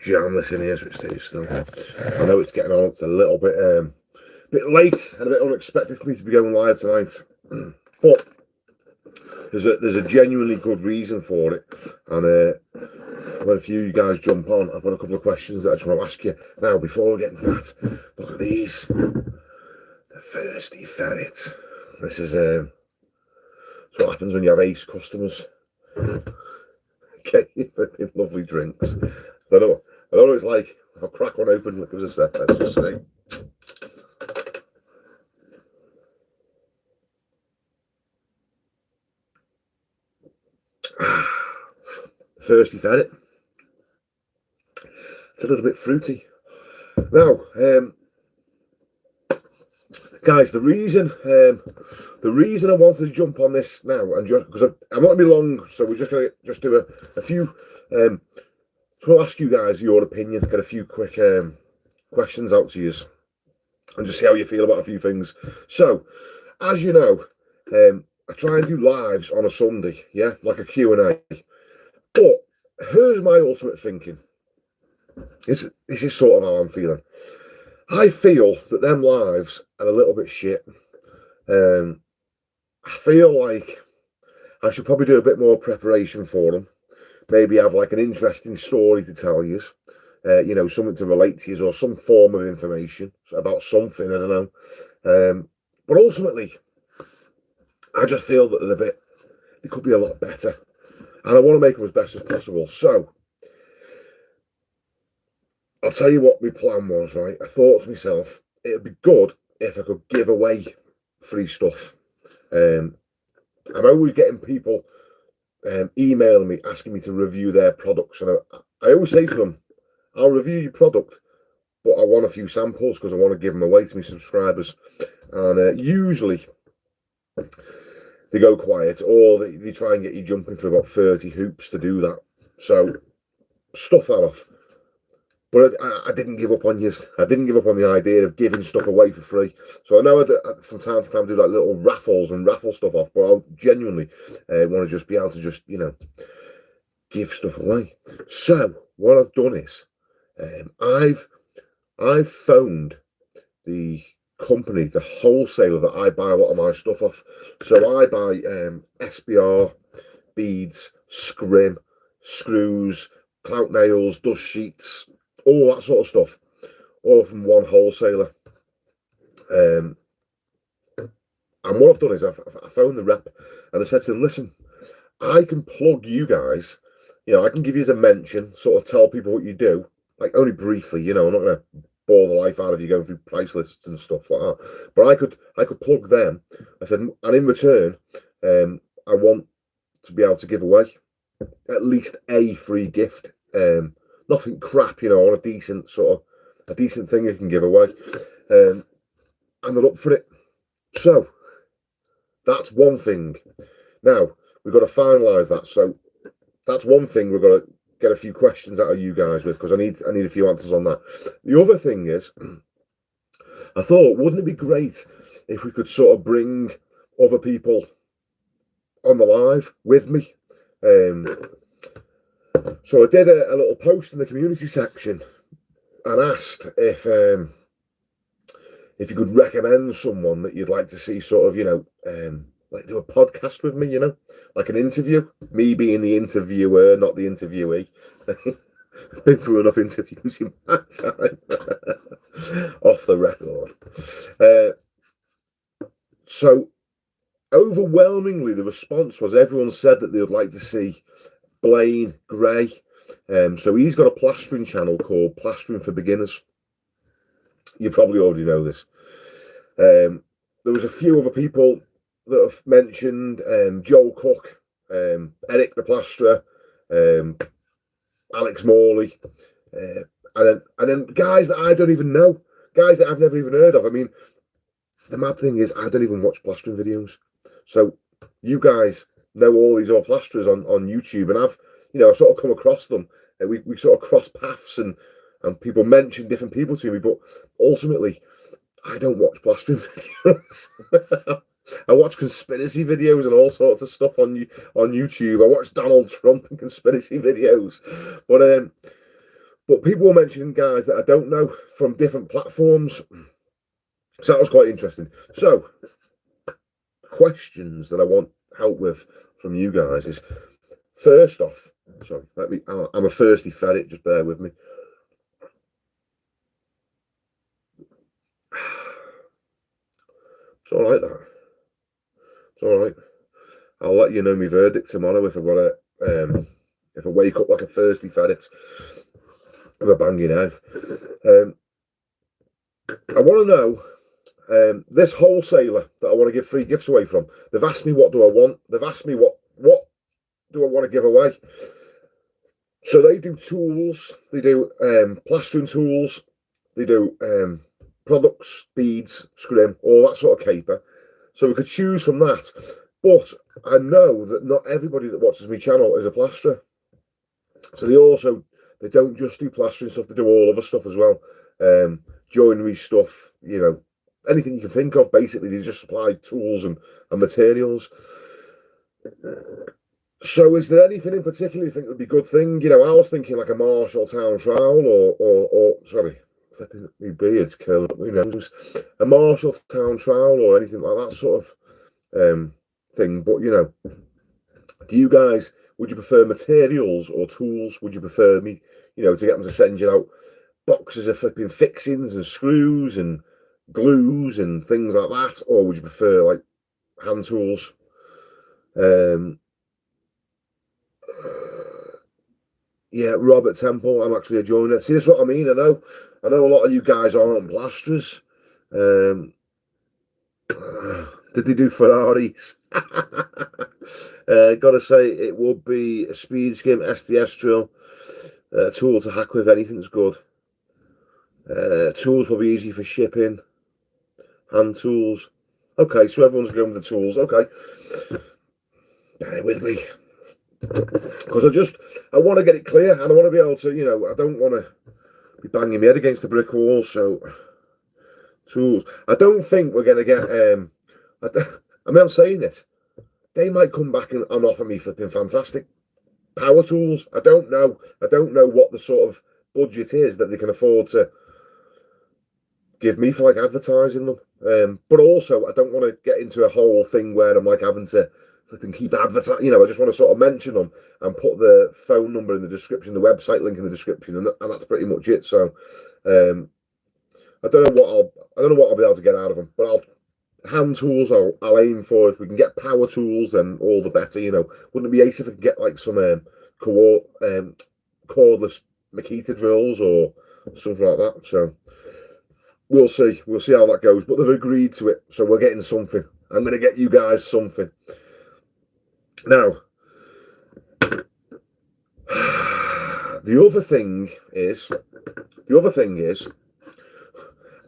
jam this in here so it stays still. I know it's getting on. It's a little bit late and a bit unexpected for me to be going live tonight, but there's a genuinely good reason for it. And when a few of you guys jump on, I've got a couple of questions that I just want to ask you now. Before we get into that, look at these. The thirsty ferret. This is what happens when you have ace customers. Get you lovely drinks. I don't know what it's like. I'll crack one open. Look, give us a sec. Let's just see. Thirsty ferret. It's a little bit fruity. Now, guys, the reason I wanted to jump on this now, and just because I'm not going to be long, so we're just going to do a few. So I'll ask you guys your opinion, get a few quick questions out to you, and just see how you feel about a few things. So, as you know, I try and do lives on a Sunday, yeah, like a Q&A. But here's my ultimate thinking. This is sort of how I'm feeling. I feel that them lives are a little bit shit. I feel like I should probably do a bit more preparation for them. Maybe have like an interesting story to tell you. You know, something to relate to you or some form of information about something, I don't know. But ultimately, I just feel that they could be a lot better. And I want to make them as best as possible. So, I'll tell you what my plan was, right? I thought to myself, it would be good if I could give away free stuff. I'm always getting people emailing me, asking me to review their products. And I always say to them, I'll review your product, but I want a few samples because I want to give them away to my subscribers. And usually they go quiet, or they try and get you jumping for about 30 hoops to do that. So stuff that off. But I didn't give up on you. I didn't give up on the idea of giving stuff away for free. So I know from time to time do like little raffles and raffle stuff off, but I genuinely want to just be able to just, you know, give stuff away. So what I've done is I've phoned the company, the wholesaler that I buy a lot of my stuff off. So I buy SBR, beads, scrim, screws, clout nails, dust sheets, all that sort of stuff, all from one wholesaler. And what I've done is I phoned the rep and I said to him, listen, I can plug you guys, you know, I can give you as a mention, sort of tell people what you do, like only briefly, you know, I'm not going to bore the life out of you going through price lists and stuff like that. But I could plug them. I said, and in return, I want to be able to give away at least a free gift. Nothing crap, you know, on a decent thing you can give away. And they're up for it. So that's one thing. Now we've got to finalise that. So that's one thing we've got to get a few questions out of you guys with, because I need a few answers on that. The other thing is, I thought, wouldn't it be great if we could sort of bring other people on the live with me? So I did a little post in the community section and asked if you could recommend someone that you'd like to see sort of, you know, like do a podcast with me, you know, like an interview, me being the interviewer, not the interviewee. I've been through enough interviews in my time. Off the record. So overwhelmingly the response was everyone said that they would like to see Blaine Gray. So he's got a plastering channel called Plastering for Beginners. You probably already know this. There was a few other people that have mentioned Joel Cook, Eric the Plasterer, Alex Morley, and then guys that I don't even know, guys that I've never even heard of. I mean, the mad thing is I don't even watch plastering videos. So you guys know all these old plasterers on YouTube, and I've sort of come across them. We sort of cross paths, and people mention different people to me, but ultimately I don't watch plastering videos. I watch conspiracy videos and all sorts of stuff on YouTube. I watch Donald Trump and conspiracy videos. But But people were mentioning guys that I don't know from different platforms. So that was quite interesting. So, questions that I want help with from you guys is, first off, sorry, I'm a thirsty ferret, just bear with me. It's all right, that. It's all right. I'll let you know my verdict tomorrow if I got it. If I wake up like a thirsty ferret with a banging head. I want to know, this wholesaler that I want to give free gifts away from, they've asked me what do I want. They've asked me what do I want to give away. So they do tools, they do plastering tools, they do products, beads, scrim, all that sort of caper. So we could choose from that. But I know that not everybody that watches my channel is a plasterer. So they don't just do plastering stuff, they do all other stuff as well. Joinery stuff, you know, anything you can think of, basically. They just supply tools and materials. So is there anything in particular you think would be a good thing? You know, I was thinking like a Marshall Town trowel or sorry, flipping my beard's curling up my nose. A Marshall Town trowel or anything like that sort of thing. But, you know, would you prefer materials or tools? Would you prefer me, you know, to get them to send you out boxes of flipping fixings and screws and glues and things like that? Or would you prefer like hand tools? Yeah, Robert Temple, I'm actually a joiner. See, that's what I mean. I know a lot of you guys aren't plasterers. Did they do Ferraris? Gotta say, it would be a speed skim SDS drill. Tool to hack with, anything's good. Tools will be easy for shipping. Hand tools. Okay, so everyone's going with the tools. Okay. Bear with me. Because I want to get it clear, and I want to be able to, you know, I don't want to be banging my head against the brick wall. So, tools. I don't think we're going to get, I mean, I'm saying this. They might come back and offer me flipping fantastic power tools. I don't know. I don't know what the sort of budget is that they can afford to give me for like advertising them. But also, I don't want to get into a whole thing where I'm like having to flipping keep advertising. You know, I just want to sort of mention them and put the phone number in the description, the website link in the description, and that's pretty much it. So, I don't know what I'll be able to get out of them, but hand tools I'll aim for. If we can get power tools, then all the better. You know, wouldn't it be ace if we could get like some cordless Makita drills or something like that? So we'll see how that goes. But they've agreed to it, so we're getting something. I'm going to get you guys something. Now, the other thing is,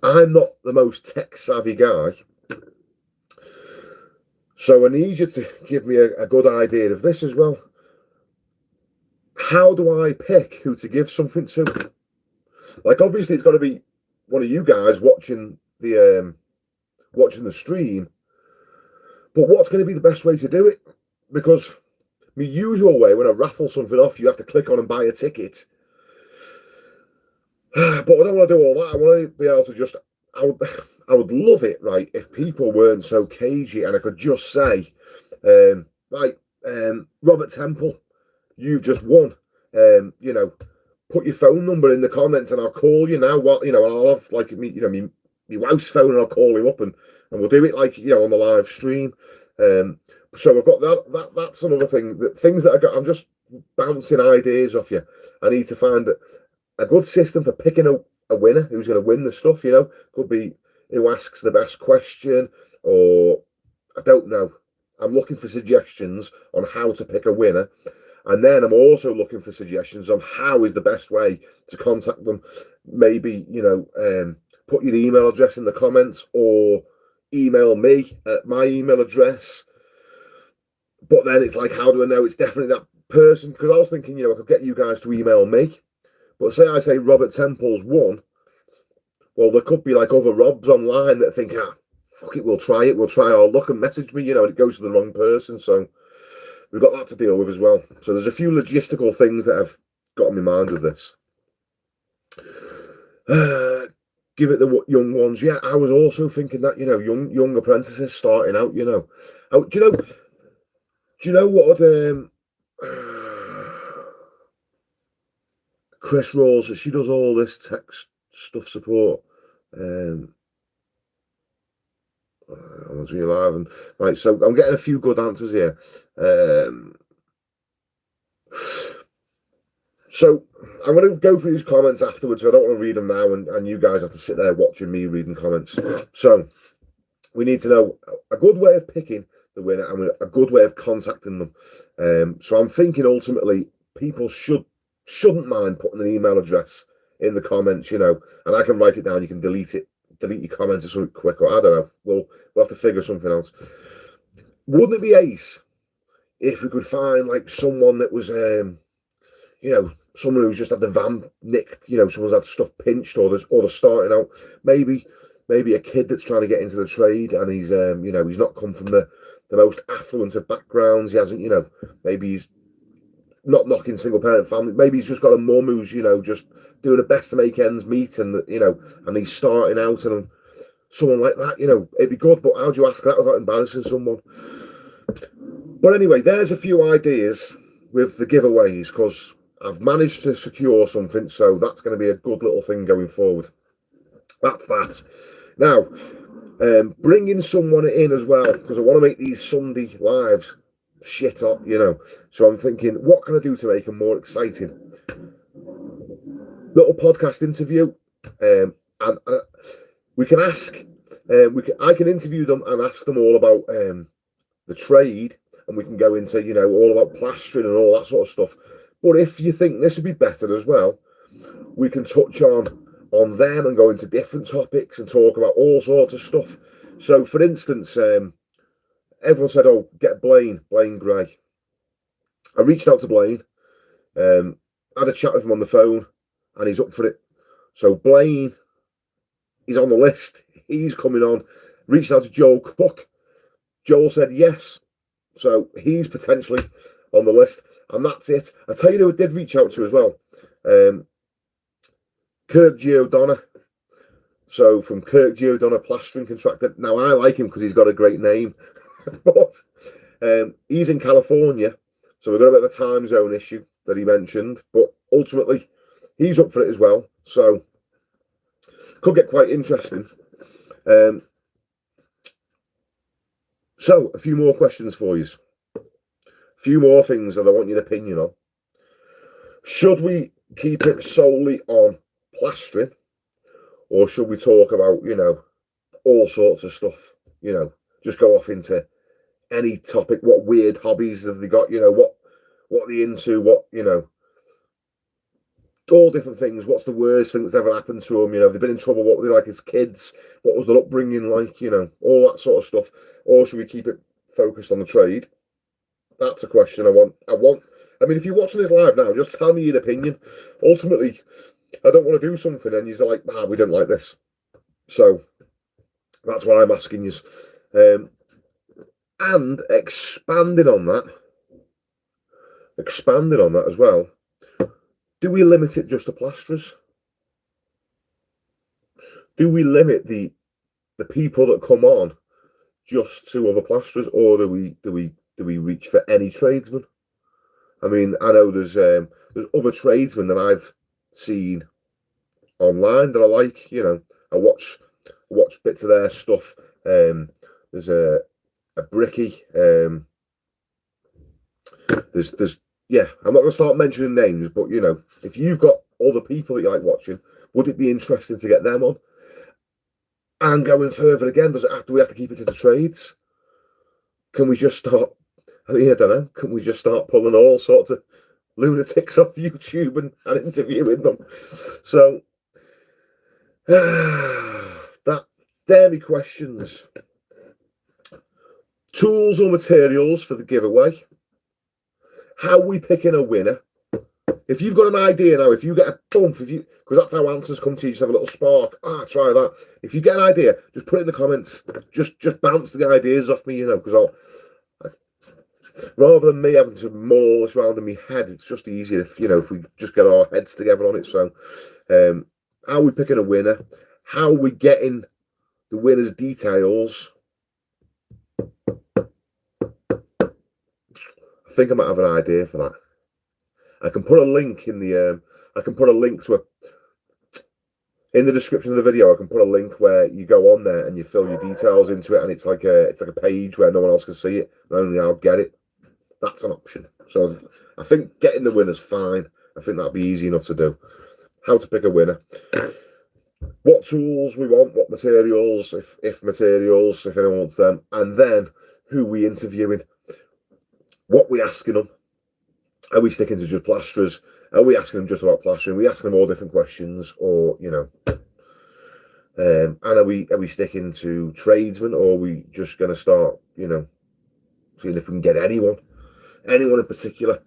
I'm not the most tech savvy guy. So I need you to give me a good idea of this as well. How do I pick who to give something to? Like, obviously, it's got to be one of you guys watching the stream. But what's going to be the best way to do it? Because the usual way, when I raffle something off, you have to click on and buy a ticket. But I don't want to do all that. I want to be able to just... I would love it, right, if people weren't so cagey and I could just say, Robert Temple, you've just won. You know, put your phone number in the comments and I'll call you now. What, you know, I'll have like me, you know, me wife's phone and I'll call him up and we'll do it like, you know, on the live stream. So I've got that's another thing. Things that I got. I'm just bouncing ideas off you. I need to find a good system for picking a winner who's going to win the stuff. You know, could be who asks the best question, or I don't know. I'm looking for suggestions on how to pick a winner, and then I'm also looking for suggestions on how is the best way to contact them. Maybe, you know, put your email address in the comments or email me at my email address. But then it's like, how do I know it's definitely that person? Because I was thinking, you know, I could get you guys to email me. But say I say Robert Temple's won. Well, there could be like other Robs online that think, fuck it, we'll try our luck and message me, you know, and it goes to the wrong person. So we've got that to deal with as well. So there's a few logistical things that I've got on my mind with this. Give it the young ones. Yeah, I was also thinking that, young apprentices starting out, do you know what Chris Rawls, she does all this text stuff support. I was real live and right, so I'm getting a few good answers here. So I'm going to go through these comments afterwards. So I don't want to read them now, and you guys have to sit there watching me reading comments. So we need to know a good way of picking the winner and a good way of contacting them. So I'm thinking ultimately people shouldn't mind putting an email address in the comments, and I can write it down. You can delete your comments or something quick, or I don't know. We'll have to figure something else. Wouldn't it be ace if we could find like someone that was someone who's just had the van nicked, someone's had stuff pinched, or they're starting out, maybe a kid that's trying to get into the trade, and he's he's not come from the most affluent of backgrounds. He hasn't, maybe he's not knocking single parent family, maybe he's just got a mum who's just doing the best to make ends meet, and and he's starting out, and someone like that, it'd be good. But how do you ask that without embarrassing someone? But anyway, there's a few ideas with the giveaways, because I've managed to secure something, so that's going to be a good little thing going forward. That's that. Now, bringing someone in as well, because I want to make these Sunday lives shit up, So I'm thinking, what can I do to make them more exciting? Little podcast interview, and we can ask. I can interview them and ask them all about the trade, and we can go into all about plastering and all that sort of stuff. But if you think this would be better as well, we can touch on them and go into different topics and talk about all sorts of stuff. So, for instance, everyone said, "Oh, get Blaine Gray." I reached out to Blaine, had a chat with him on the phone, and he's up for it. So Blaine is on the list. He's coming on. Reached out to Joel Cook. Joel said yes. So he's potentially on the list. And that's it. I tell you who I did reach out to as well. Kirk Giordana. So from Kirk Giordana Plastering Contractor. Now I like him because he's got a great name. But he's in California. So we've got a bit of a time zone issue that he mentioned. But ultimately, he's up for it as well. So could get quite interesting. So a few more questions for you. A few more things that I want your opinion on. Should we keep it solely on plastering, or should we talk about, all sorts of stuff? Just go off into any topic. What weird hobbies have they got? What are they into? What, all different things. What's the worst thing that's ever happened to them? Have they been in trouble? What were they like as kids? What was their upbringing like? All that sort of stuff. Or should we keep it focused on the trade? That's a question I want. I mean, if you're watching this live now, just tell me your opinion. Ultimately, I don't want to do something and you're like, we don't like this. So that's why I'm asking you. And expanding on that as well, do we limit it just to plasterers? Do we limit the people that come on just to other plasterers, or do we reach for any tradesman? I mean, I know there's other tradesmen that I've seen online that I like. I watch bits of their stuff. There's a Bricky. There's I'm not going to start mentioning names, but if you've got other people that you like watching, would it be interesting to get them on? And going further again, do we have to keep it to the trades? Can we just start? I don't know. Can we just start pulling all sorts of lunatics off YouTube and interviewing them? So they're my questions. Tools or materials for the giveaway. How are we picking a winner? If you've got an idea now, if you get a bump, because that's how answers come to you, just have a little spark. Try that. If you get an idea, just put it in the comments. Just bounce the ideas off me, because rather than me having to mull all this around in my head, it's just easier if we just get our heads together on it. So How are we picking a winner? How are we getting the winner's details? I think I might have an idea for that. I can put a link in the in the description of the video. I can put a link where you go on there and you fill your details into it, and it's like a page where no one else can see it, and only I'll get it. That's an option. So I think getting the winner's fine. I think that'd be easy enough to do. How to pick a winner. What tools we want, what materials, if materials, if anyone wants them, and then who we interviewing, what we asking them. Are we sticking to just plasterers? Are we asking them just about plastering? Are we asking them all different questions, or and are we sticking to tradesmen, or are we just going to start, seeing if we can get anyone in particular?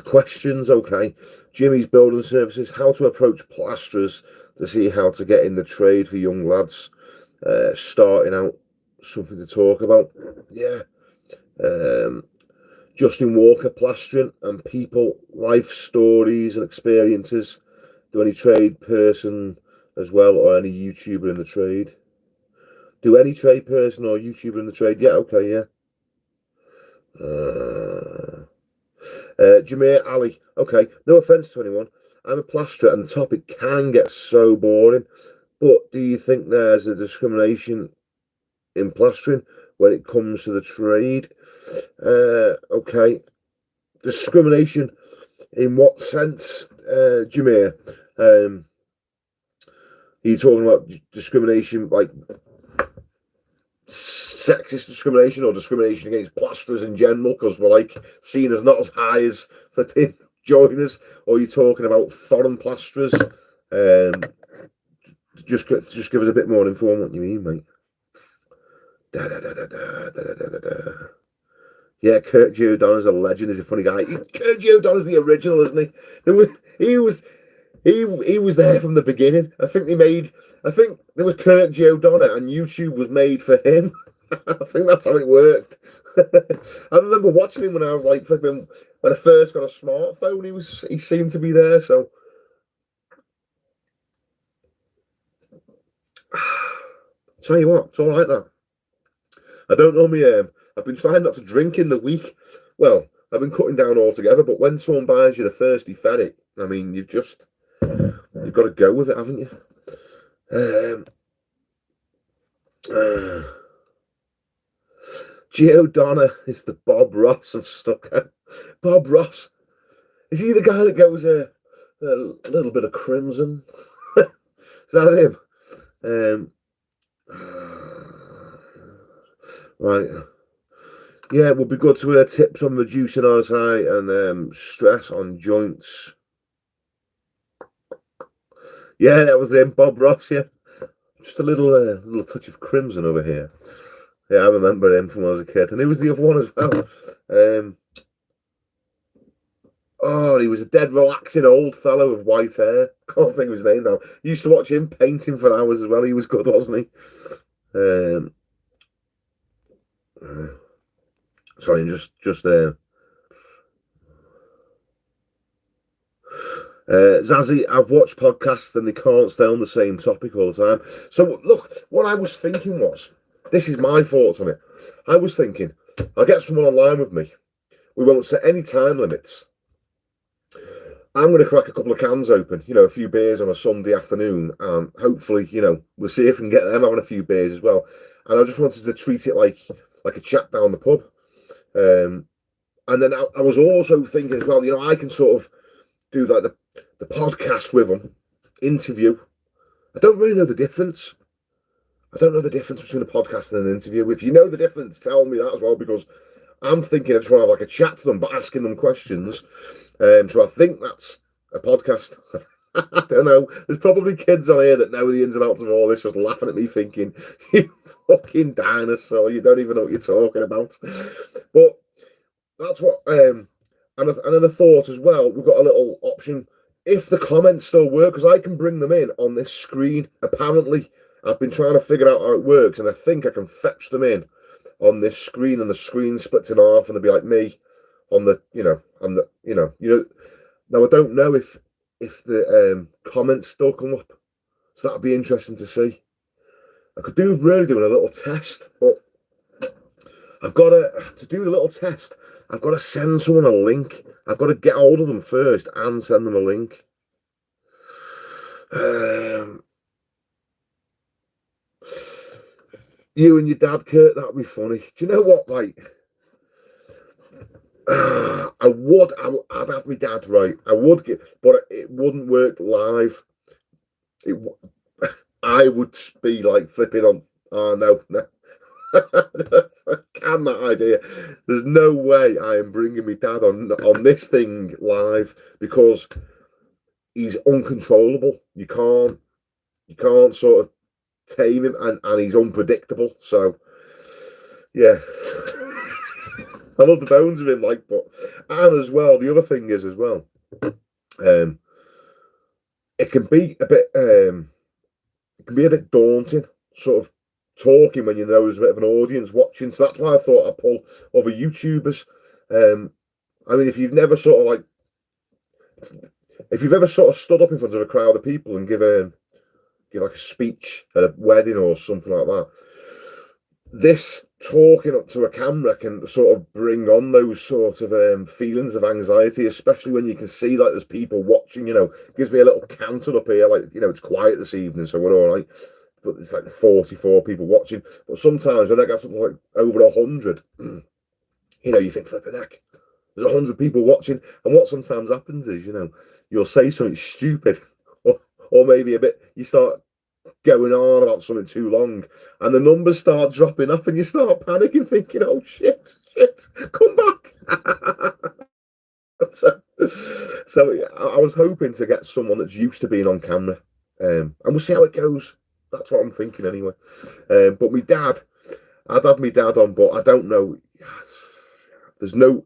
Questions, okay. Jimmy's Building Services, how to approach plasterers to see how to get in the trade for young lads starting out, something to talk about. Yeah. Justin Walker, plastering and people, life stories and experiences. Do any trade person as well, or any YouTuber in the trade? Do any trade person or YouTuber in the trade? Yeah, okay, yeah. Jameer Ali, okay, no offence to anyone. I'm a plasterer and the topic can get so boring, but do you think there's a discrimination in plastering when it comes to the trade? Okay, discrimination in what sense, Jameer? Are you talking about discrimination like sexist discrimination, or discrimination against plasterers in general because we're like seen as not as high as flipping joiners? Or are you talking about foreign plasterers? Just give us a bit more info on what you mean, mate. Yeah, Kurt G. O'Donnell's a legend. He's a funny guy. Kurt G. O'Donnell's the original, isn't he? He was there from the beginning. I think there was Kurt G. O'Donnell and YouTube was made for him. I think that's how it worked. I remember watching him when I was like flipping, when I first got a smartphone. He seemed to be there. So tell you what, it's all right that. I don't know me. I've been trying not to drink in the week. Well, I've been cutting down altogether. But when someone buys you the thirsty ferret, I mean, you've got to go with it, haven't you? Gio Donna is the Bob Ross of Stucco. Bob Ross, is he the guy that goes a little bit of crimson? Is that him? Right. Yeah, it would be good to hear tips on reducing RSI and stress on joints. Yeah, that was him, Bob Ross. Yeah, just a little touch of crimson over here. Yeah, I remember him from when I was a kid, and he was the other one as well. Oh, he was a dead relaxing old fellow with white hair. Can't think of his name now. Used to watch him painting for hours as well. He was good, wasn't he? Sorry, just Zazzy, I've watched podcasts and they can't stay on the same topic all the time. So look, what I was thinking was, this is my thoughts on it. I was thinking, I'll get someone online with me. We won't set any time limits. I'm going to crack a couple of cans open, a few beers on a Sunday afternoon, and hopefully, we'll see if we can get them having a few beers as well. And I just wanted to treat it like a chat down the pub. And then I was also thinking as well, I can sort of do like the podcast with them, interview. I don't really know the difference. I don't know the difference between a podcast and an interview. If you know the difference, tell me that as well, because I'm thinking I just want to have like a chat to them, but asking them questions. So I think that's a podcast. I don't know. There's probably kids on here that know the ins and outs of all this, just laughing at me, thinking, "You fucking dinosaur! You don't even know what you're talking about." But that's what. And then a thought as well. We've got a little option if the comments still work, because I can bring them in on this screen. Apparently, I've been trying to figure out how it works, and I think I can fetch them in on this screen, and the screen splits in half, and they'll be like me on the, Now I don't know if the comments still come up, so that'd be interesting to see. I could do really doing a little test, but I've got to do the little test. I've got to send someone a link. I've got to get hold of them first and send them a link. You and your dad, Kurt, that'd be funny. Do you know what, like, I'd have my dad, right? I would get, but it wouldn't work live. I would be like flipping on. Oh no, no. Can that idea? There's no way I am bringing my dad on this thing live, because he's uncontrollable. You can't sort of tame him, and he's unpredictable. So yeah. I love the bones of him, like, and as well, the other thing is as well, it can be a bit daunting, sort of talking when you know there's a bit of an audience watching. So that's why I thought I'd pull other YouTubers. I mean, if you've ever sort of stood up in front of a crowd of people and give like a speech at a wedding or something like that, this talking up to a camera can sort of bring on those sort of feelings of anxiety, especially when you can see like there's people watching. Gives me a little counter up here, like, it's quiet this evening, so we're all right. But it's like 44 people watching. But sometimes when I get something like over 100, you think, flipping heck, there's 100 people watching. And what sometimes happens is, you'll say something stupid, or maybe you start going on about something too long, and the numbers start dropping off, and you start panicking, thinking, oh shit, come back. so I was hoping to get someone that's used to being on camera, and we'll see how it goes. That's what I'm thinking anyway. But I'd have my dad on, but I don't know. The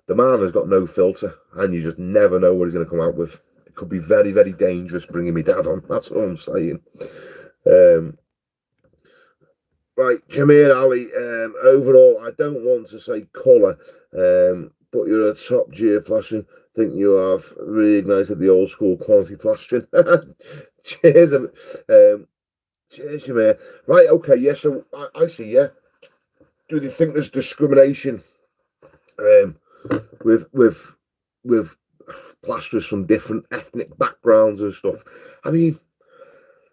man has got no filter, and you just never know what he's going to come out with. It could be very, very dangerous bringing me dad on. That's all I'm saying. Right, Jameer Ali. Overall, I don't want to say colour, but you're a top tier plastering. Think you have reignited the old school quality plastering. Cheers, cheers, Jameer. Right, okay, yeah. So I see. Yeah. Do they think there's discrimination with plasterers from different ethnic backgrounds and stuff? I mean,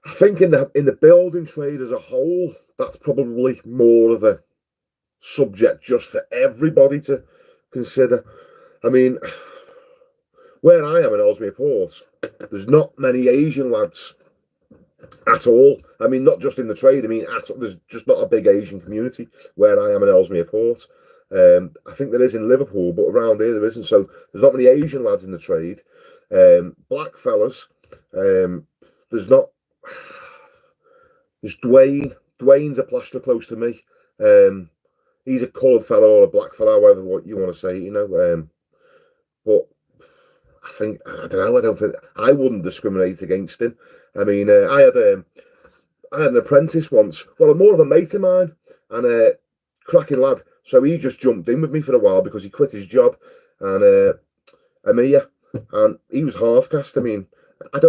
I think in the building trade as a whole, that's probably more of a subject just for everybody to consider. I mean, where I am in Ellesmere Port, there's not many Asian lads at all. I mean, not just in the trade. I mean, there's just not a big Asian community where I am in Ellesmere Port. I think there is in Liverpool, but around here there isn't. So there's not many Asian lads in the trade. Black fellas, there's not. There's Dwayne. Dwayne's a plasterer close to me. He's a coloured fellow or a black fellow, however what you want to say, But I don't think I wouldn't discriminate against him. I mean, I had an apprentice once. Well, more of a mate of mine, and a cracking lad. So he just jumped in with me for a while because he quit his job, and Amir, and he was half caste. I mean, I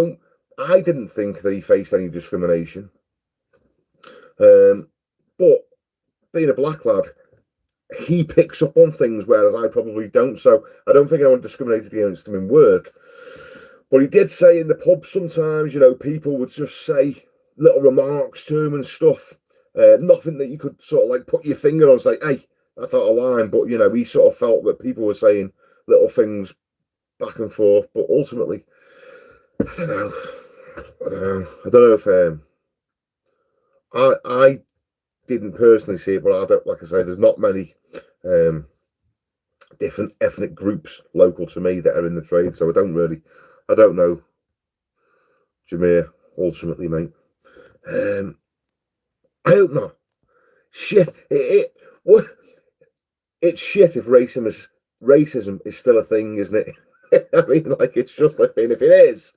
didn't think that he faced any discrimination. But being a black lad, he picks up on things, whereas I probably don't. So I don't think anyone discriminated against him in work. But he did say in the pub sometimes, people would just say little remarks to him and stuff. Nothing that you could sort of like put your finger on and say, hey, that's out of line. But, he sort of felt that people were saying little things back and forth. But ultimately, I don't know. I don't know if I didn't personally see it, but I don't, like I say, there's not many different ethnic groups local to me that are in the trade, so I don't know, Jameer, ultimately, mate. I hope not. Shit, it's shit if racism is still a thing, isn't it? I mean, like, it's just like, if it is,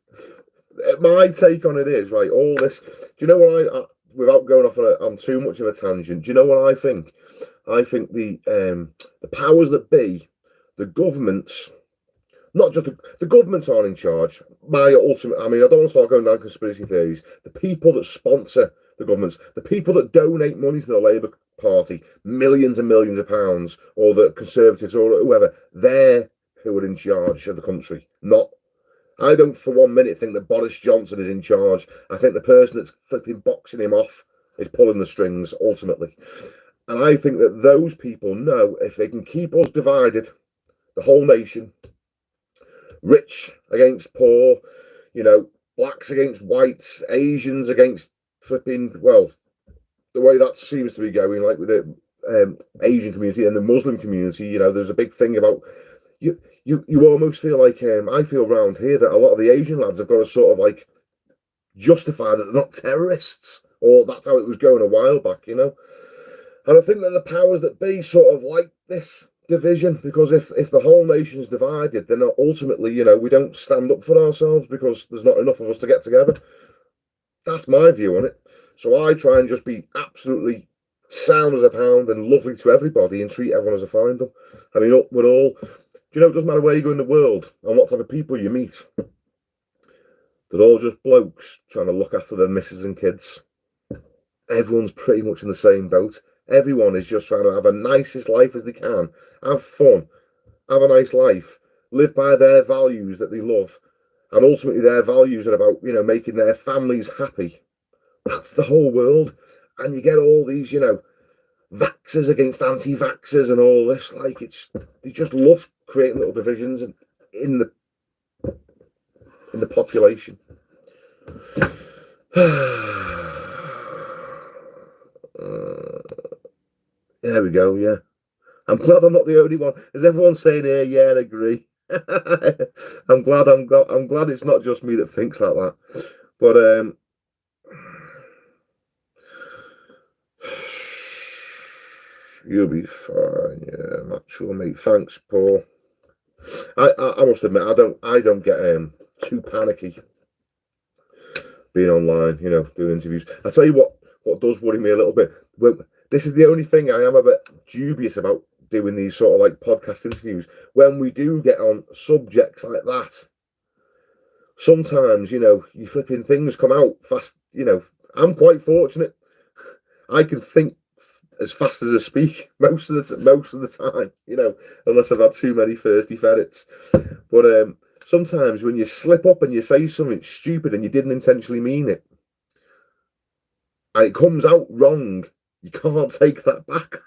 my take on it is, right, all this, do you know what without going off on too much of a tangent, do you know what I think? I think the powers that be the governments, not just the governments aren't in charge. My ultimate, I mean, I don't want to start going down conspiracy theories. The people that sponsor the governments, the people that donate money to the Labour Party, millions and millions of pounds, or the Conservatives or whoever, they're who are in charge of the country. Not, I don't for 1 minute think that Boris Johnson is in charge. I think the person that's flipping boxing him off is pulling the strings ultimately. And I think that those people know if they can keep us divided, the whole nation, rich against poor, blacks against whites, Asians against flipping, well, the way that seems to be going, like with the Asian community and the Muslim community, there's a big thing about you almost feel like I feel around here that a lot of the Asian lads have got to sort of like justify that they're not terrorists, or that's how it was going a while back, And I think that the powers that be sort of like this division, because if the whole nation's divided, then ultimately, we don't stand up for ourselves because there's not enough of us to get together. That's my view on it. So I try and just be absolutely sound as a pound and lovely to everybody and treat everyone as I find them. I mean, we're all, it doesn't matter where you go in the world and what type of people you meet. They're all just blokes trying to look after their missus and kids. Everyone's pretty much in the same boat. Everyone is just trying to have the nicest life as they can, have fun, have a nice life, live by their values that they love, and ultimately their values are about, making their families happy. That's the whole world. And you get all these, vaxxers against anti-vaxxers and all this. Like, they just love creating little divisions in the population. There we go, yeah. I'm glad I'm not the only one. Is everyone saying here, yeah, and agree? I'm glad it's not just me that thinks like that. But you'll be fine, yeah, natural mate. Thanks, Paul. I must admit, I don't get too panicky being online, doing interviews. I tell you what does worry me a little bit. This is the only thing I am a bit dubious about doing these sort of like podcast interviews. When we do get on subjects like that, sometimes, you flipping things come out fast. I'm quite fortunate. I can think as fast as I speak most of the time, unless I've had too many thirsty ferrets. But sometimes when you slip up and you say something stupid and you didn't intentionally mean it, and it comes out wrong, you can't take that back.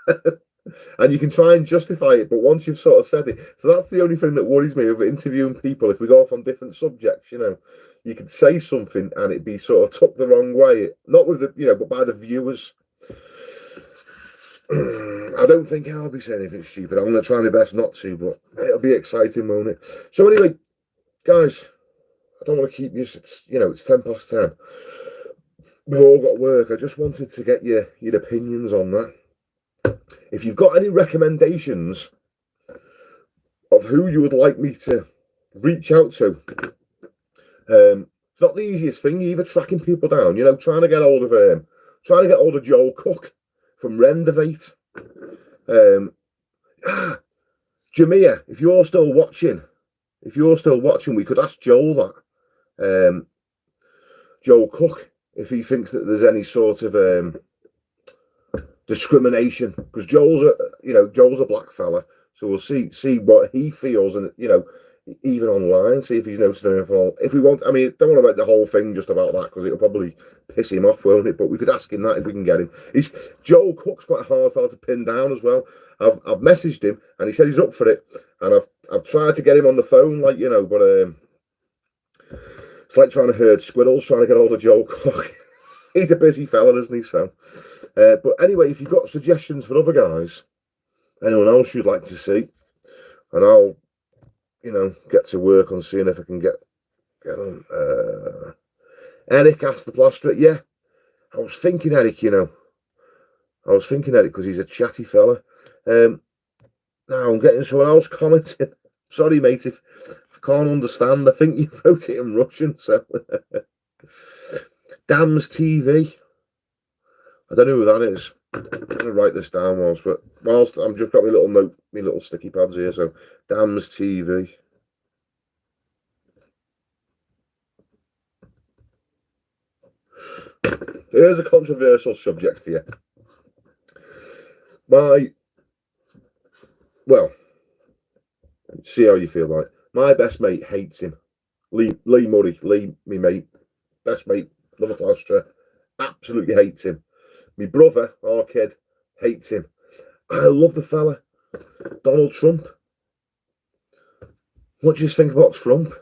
And you can try and justify it, but once you've sort of said it, so that's the only thing that worries me over interviewing people. If we go off on different subjects, you could say something and it'd be sort of took the wrong way, not with the, but by the viewers. I don't think I'll be saying anything stupid. I'm going to try my best not to, but it'll be exciting, won't it? So anyway, guys, I don't want to keep you. It's 10:10. We've all got work. I just wanted to get your opinions on that. If you've got any recommendations of who you would like me to reach out to, it's not the easiest thing either, tracking people down. Trying to get hold of Joel Cook from Rendivate. Jamia, if you're still watching, we could ask Joel that. Joel Cook, if he thinks that there's any sort of discrimination, because Joel's a black fella, so we'll see what he feels, and even online, see if he's noticed anything. If we want, I mean, don't want to make the whole thing just about that because it'll probably piss him off, won't it? But we could ask him that if we can get him. Joel Cook's quite a hard fella to pin down as well. I've messaged him and he said he's up for it, and I've tried to get him on the phone, but it's like trying to herd squirrels, trying to get hold of Joel Cook. He's a busy fella, isn't he? So, but anyway, if you've got suggestions for other guys, anyone else you'd like to see, and I'll get to work on seeing if I can get on. Eric asked the plasterer. Yeah, I was thinking Eric, because he's a chatty fella. Now I'm getting someone else commenting. Sorry, mate, if I can't understand. I think you wrote it in Russian, so. Dam's TV. I don't know who that is. I'm gonna write this down whilst I'm just got my little note, my little sticky pads here. So Dam's TV. Here's a controversial subject for you. Well, see how you feel like. My best mate hates him. Lee Murray, me mate, best mate, another plasterer, absolutely hates him. My brother, our kid, hates him. I love the fella. Donald Trump. What do you think about Trump?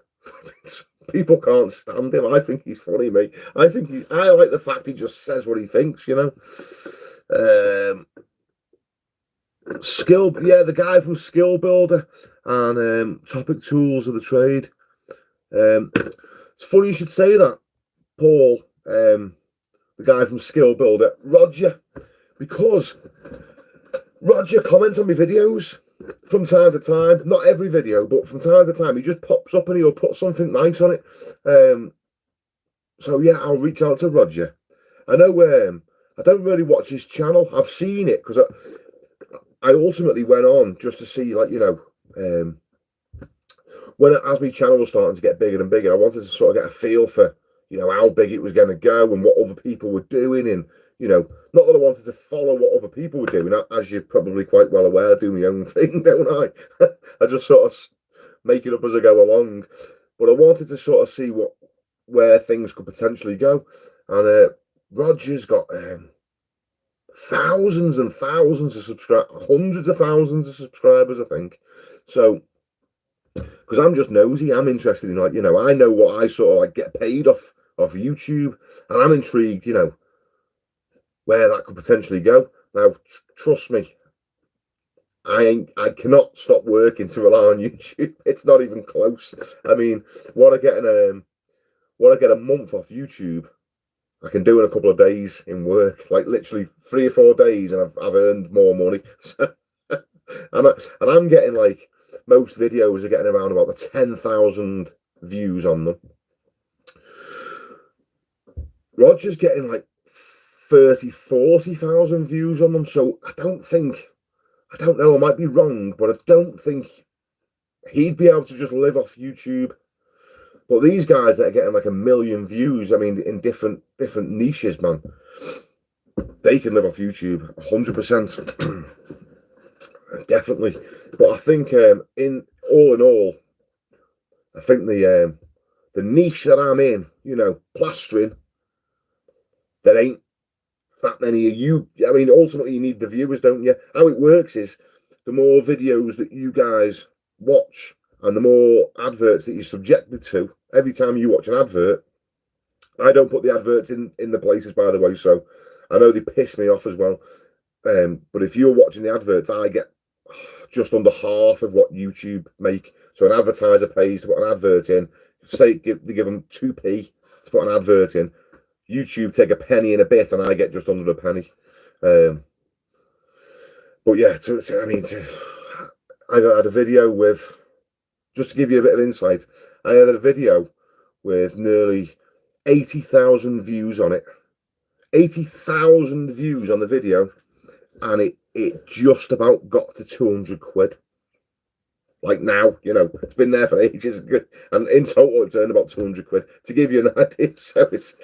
People can't stand him. I think he's funny, mate. I like the fact he just says what he thinks, you know. The guy from Skill Builder and Topic Tools of the Trade. It's funny you should say that, Paul, the guy from Skill Builder, Roger, because Roger comments on my videos from time to time. Not every video, but from time to time, he just pops up and he'll put something nice on it. So yeah, I'll reach out to Roger. I know I don't really watch his channel. I've seen it because I ultimately went on just to see, like, you know, as my channel was starting to get bigger and bigger, I wanted to sort of get a feel for, you know, how big it was going to go and what other people were doing. And, you know, not that I wanted to follow what other people were doing, as you're probably quite well aware, I do my own thing, don't I? I just sort of make it up as I go along. But I wanted to sort of see where things could potentially go. And Roger's got thousands and thousands of subscribers, hundreds of thousands of subscribers, I think. So, because I'm just nosy, I'm interested in, like, you know, I know what I sort of like get paid off YouTube, and I'm intrigued, you know, where that could potentially go. Now, trust me, I cannot stop working to rely on YouTube. It's not even close. I mean, what I get a month off YouTube, I can do in a couple of days in work, like literally 3 or 4 days, and I've earned more money. So, and I'm getting, like, most videos are getting around about the 10,000 views on them. Roger's getting like 30, 40,000 views on them. So I don't know, I might be wrong, but I don't think he'd be able to just live off YouTube. But these guys that are getting like 1 million views, I mean, in different niches, man, they can live off YouTube 100%. Definitely. But I think in all, I think the niche that I'm in, you know, plastering, there ain't that many of you. I mean, ultimately you need the viewers, don't you? How it works is the more videos that you guys watch and the more adverts that you're subjected to, every time you watch an advert, I don't put the adverts in the places, by the way, so I know they piss me off as well. But if you're watching the adverts, I get just under half of what YouTube make. So an advertiser pays to put an advert in. Say they give them 2p to put an advert in. YouTube take a penny and a bit, and I get just under a penny. But yeah, I had a video with, just to give you a bit of insight, I had a video with nearly 80,000 views on it. 80,000 views on the video, and it just about got to 200 quid. Like now, you know, it's been there for ages, and in total it's earned about 200 quid, to give you an idea. So it's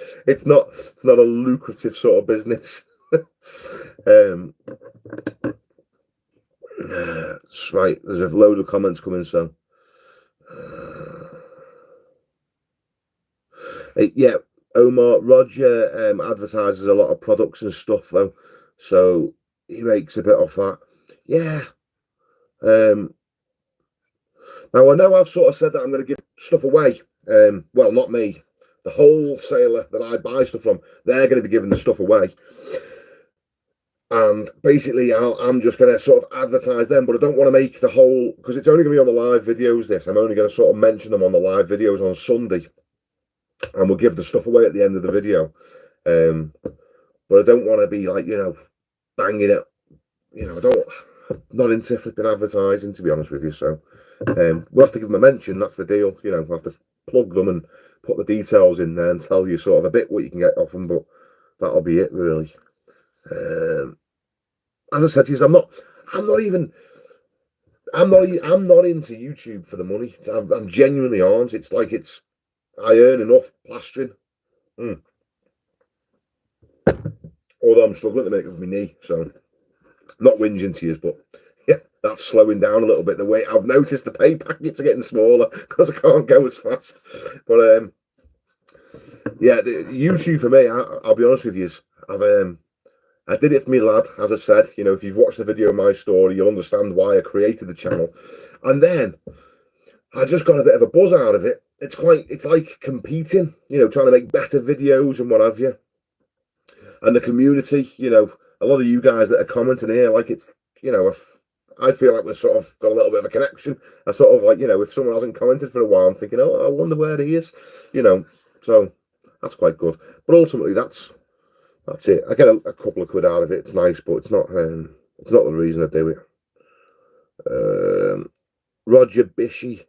not a lucrative sort of business. That's right. There's a load of comments coming, so yeah, Omar, Roger advertises a lot of products and stuff though, so he makes a bit off that. Yeah. Now, I know I've sort of said that I'm going to give stuff away. Well, not me. The wholesaler that I buy stuff from, they're going to be giving the stuff away. And basically, I'm just going to sort of advertise them, but I don't want to make the whole, because it's only going to be on the live videos, this. I'm only going to sort of mention them on the live videos on Sunday. And we'll give the stuff away at the end of the video. But I don't want to be like, you know, banging it. You know, not into flipping advertising, to be honest with you. So we'll have to give them a mention. That's the deal. You know, we'll have to plug them and put the details in there and tell you sort of a bit what you can get off them. But that'll be it, really. as I said to you, I'm not even, I'm not into YouTube for the money. I'm genuinely aren't. It's like I earn enough plastering. Although I'm struggling to make it with my knee, so not whinging to you, but yeah, that's slowing down a little bit. The way I've noticed the pay packets are getting smaller because I can't go as fast. But yeah, the YouTube for me, I'll be honest with you, I did it for me lad, as I said. You know, if you've watched the video of my story, you'll understand why I created the channel. And then I just got a bit of a buzz out of it. It's like competing, you know, trying to make better videos and what have you. And the community, you know, a lot of you guys that are commenting here, like it's, you know, I feel like we've sort of got a little bit of a connection. I sort of like, you know, if someone hasn't commented for a while, I'm thinking, oh, I wonder where he is, you know. So that's quite good. But ultimately, that's it. I get a couple of quid out of it. It's nice, but it's not the reason I do it. Roger Bishy.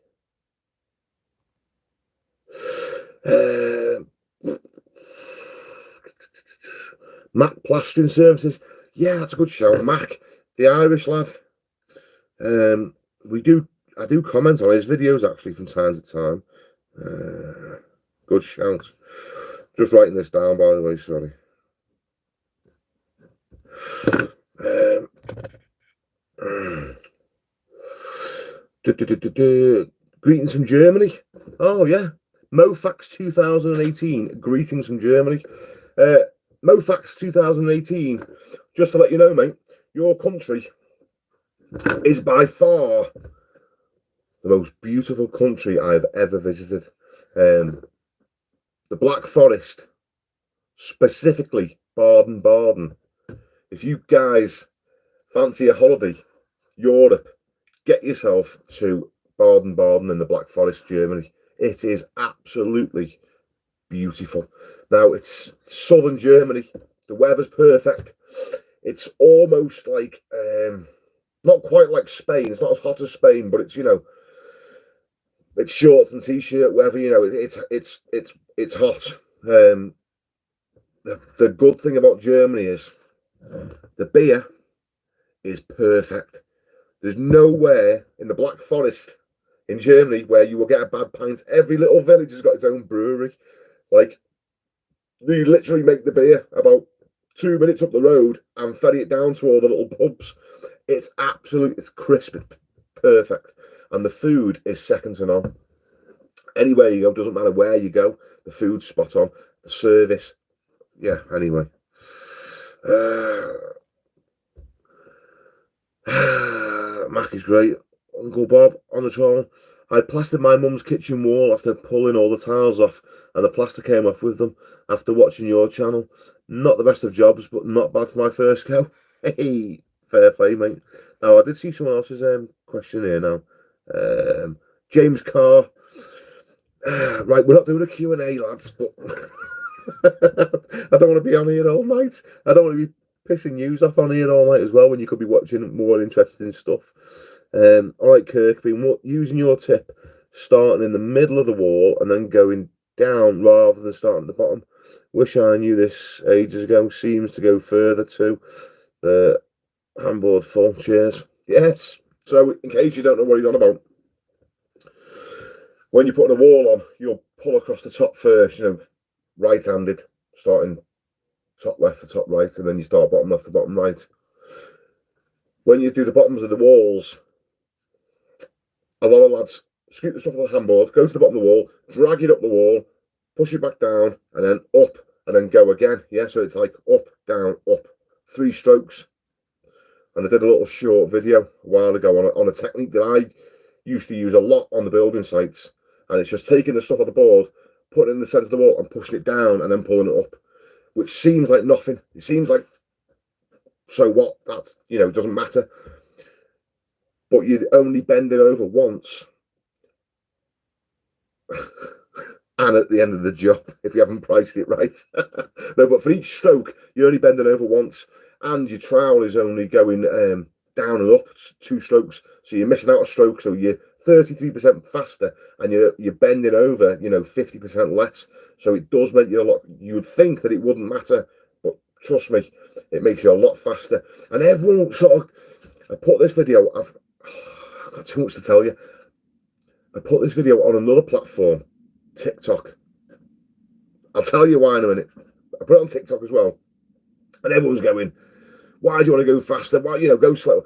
Mac Plastering Services. Yeah, that's a good show. Mac, the Irish lad. I do comment on his videos actually from time to time. Good shout. Just writing this down, by the way, sorry. Greetings from Germany. Oh yeah, Mofax 2018. Greetings from Germany. Mofax 2018. Just to let you know, mate, your country is by far the most beautiful country I've ever visited. The Black Forest, specifically Baden-Baden. If you guys fancy a holiday, Europe, get yourself to Baden-Baden in the Black Forest, Germany. It is absolutely beautiful. Now, it's southern Germany. The weather's perfect. It's almost like, not quite like Spain. It's not as hot as Spain, but it's, you know, it's shorts and t-shirt weather. You know, it's hot. The good thing about Germany is the beer is perfect. There's nowhere in the Black Forest in Germany where you will get a bad pint. Every little village has got its own brewery. Like, they literally make the beer about 2 minutes up the road and ferry it down to all the little pubs. It's crisp, it's perfect. And the food is second to none. Anywhere you go, doesn't matter where you go, the food's spot on. The service, yeah, anyway. Mac is great. Uncle Bob on the troll. I plastered my mum's kitchen wall after pulling all the tiles off, and the plaster came off with them after watching your channel. Not the best of jobs, but not bad for my first go. Hey, fair play, mate. Now, I did see someone else's question here now. James Carr. Right, we're not doing a Q&A, lads, but I don't want to be on here all night. I don't want to be pissing you off on here all night as well when you could be watching more interesting stuff. All right, Kirkby, using your tip, starting in the middle of the wall and then going down rather than starting at the bottom. Wish I knew this ages ago. Seems to go further too. The handboard full. Cheers. Yes. So, in case you don't know what he's on about, when you're putting a wall on, you'll pull across the top first, you know, right-handed, starting top left to top right, and then you start bottom left to bottom right. When you do the bottoms of the walls, a lot of lads scoop the stuff off the handboard, go to the bottom of the wall, drag it up the wall, push it back down, and then up, and then go again. Yeah, so it's like up, down, up. 3 strokes. And I did a little short video a while ago on a technique that I used to use a lot on the building sites. And it's just taking the stuff off the board, putting it in the centre of the wall and pushing it down and then pulling it up. Which seems like nothing. It seems like, so what? That's, you know, it doesn't matter. But you'd only bend it over once. And at the end of the job, if you haven't priced it right. No, but for each stroke, you're only bending over once. And your trowel is only going down and up 2 strokes. So you're missing out a stroke. So you're 33% faster and you're bending over, you know, 50% less. So it does make you a lot. You would think that it wouldn't matter, but trust me, it makes you a lot faster. And everyone sort of, I put this video, I've got too much to tell you. I put this video on another platform, TikTok. I'll tell you why in a minute. I put it on TikTok as well. And everyone's going, why do you want to go faster? Why, go slow?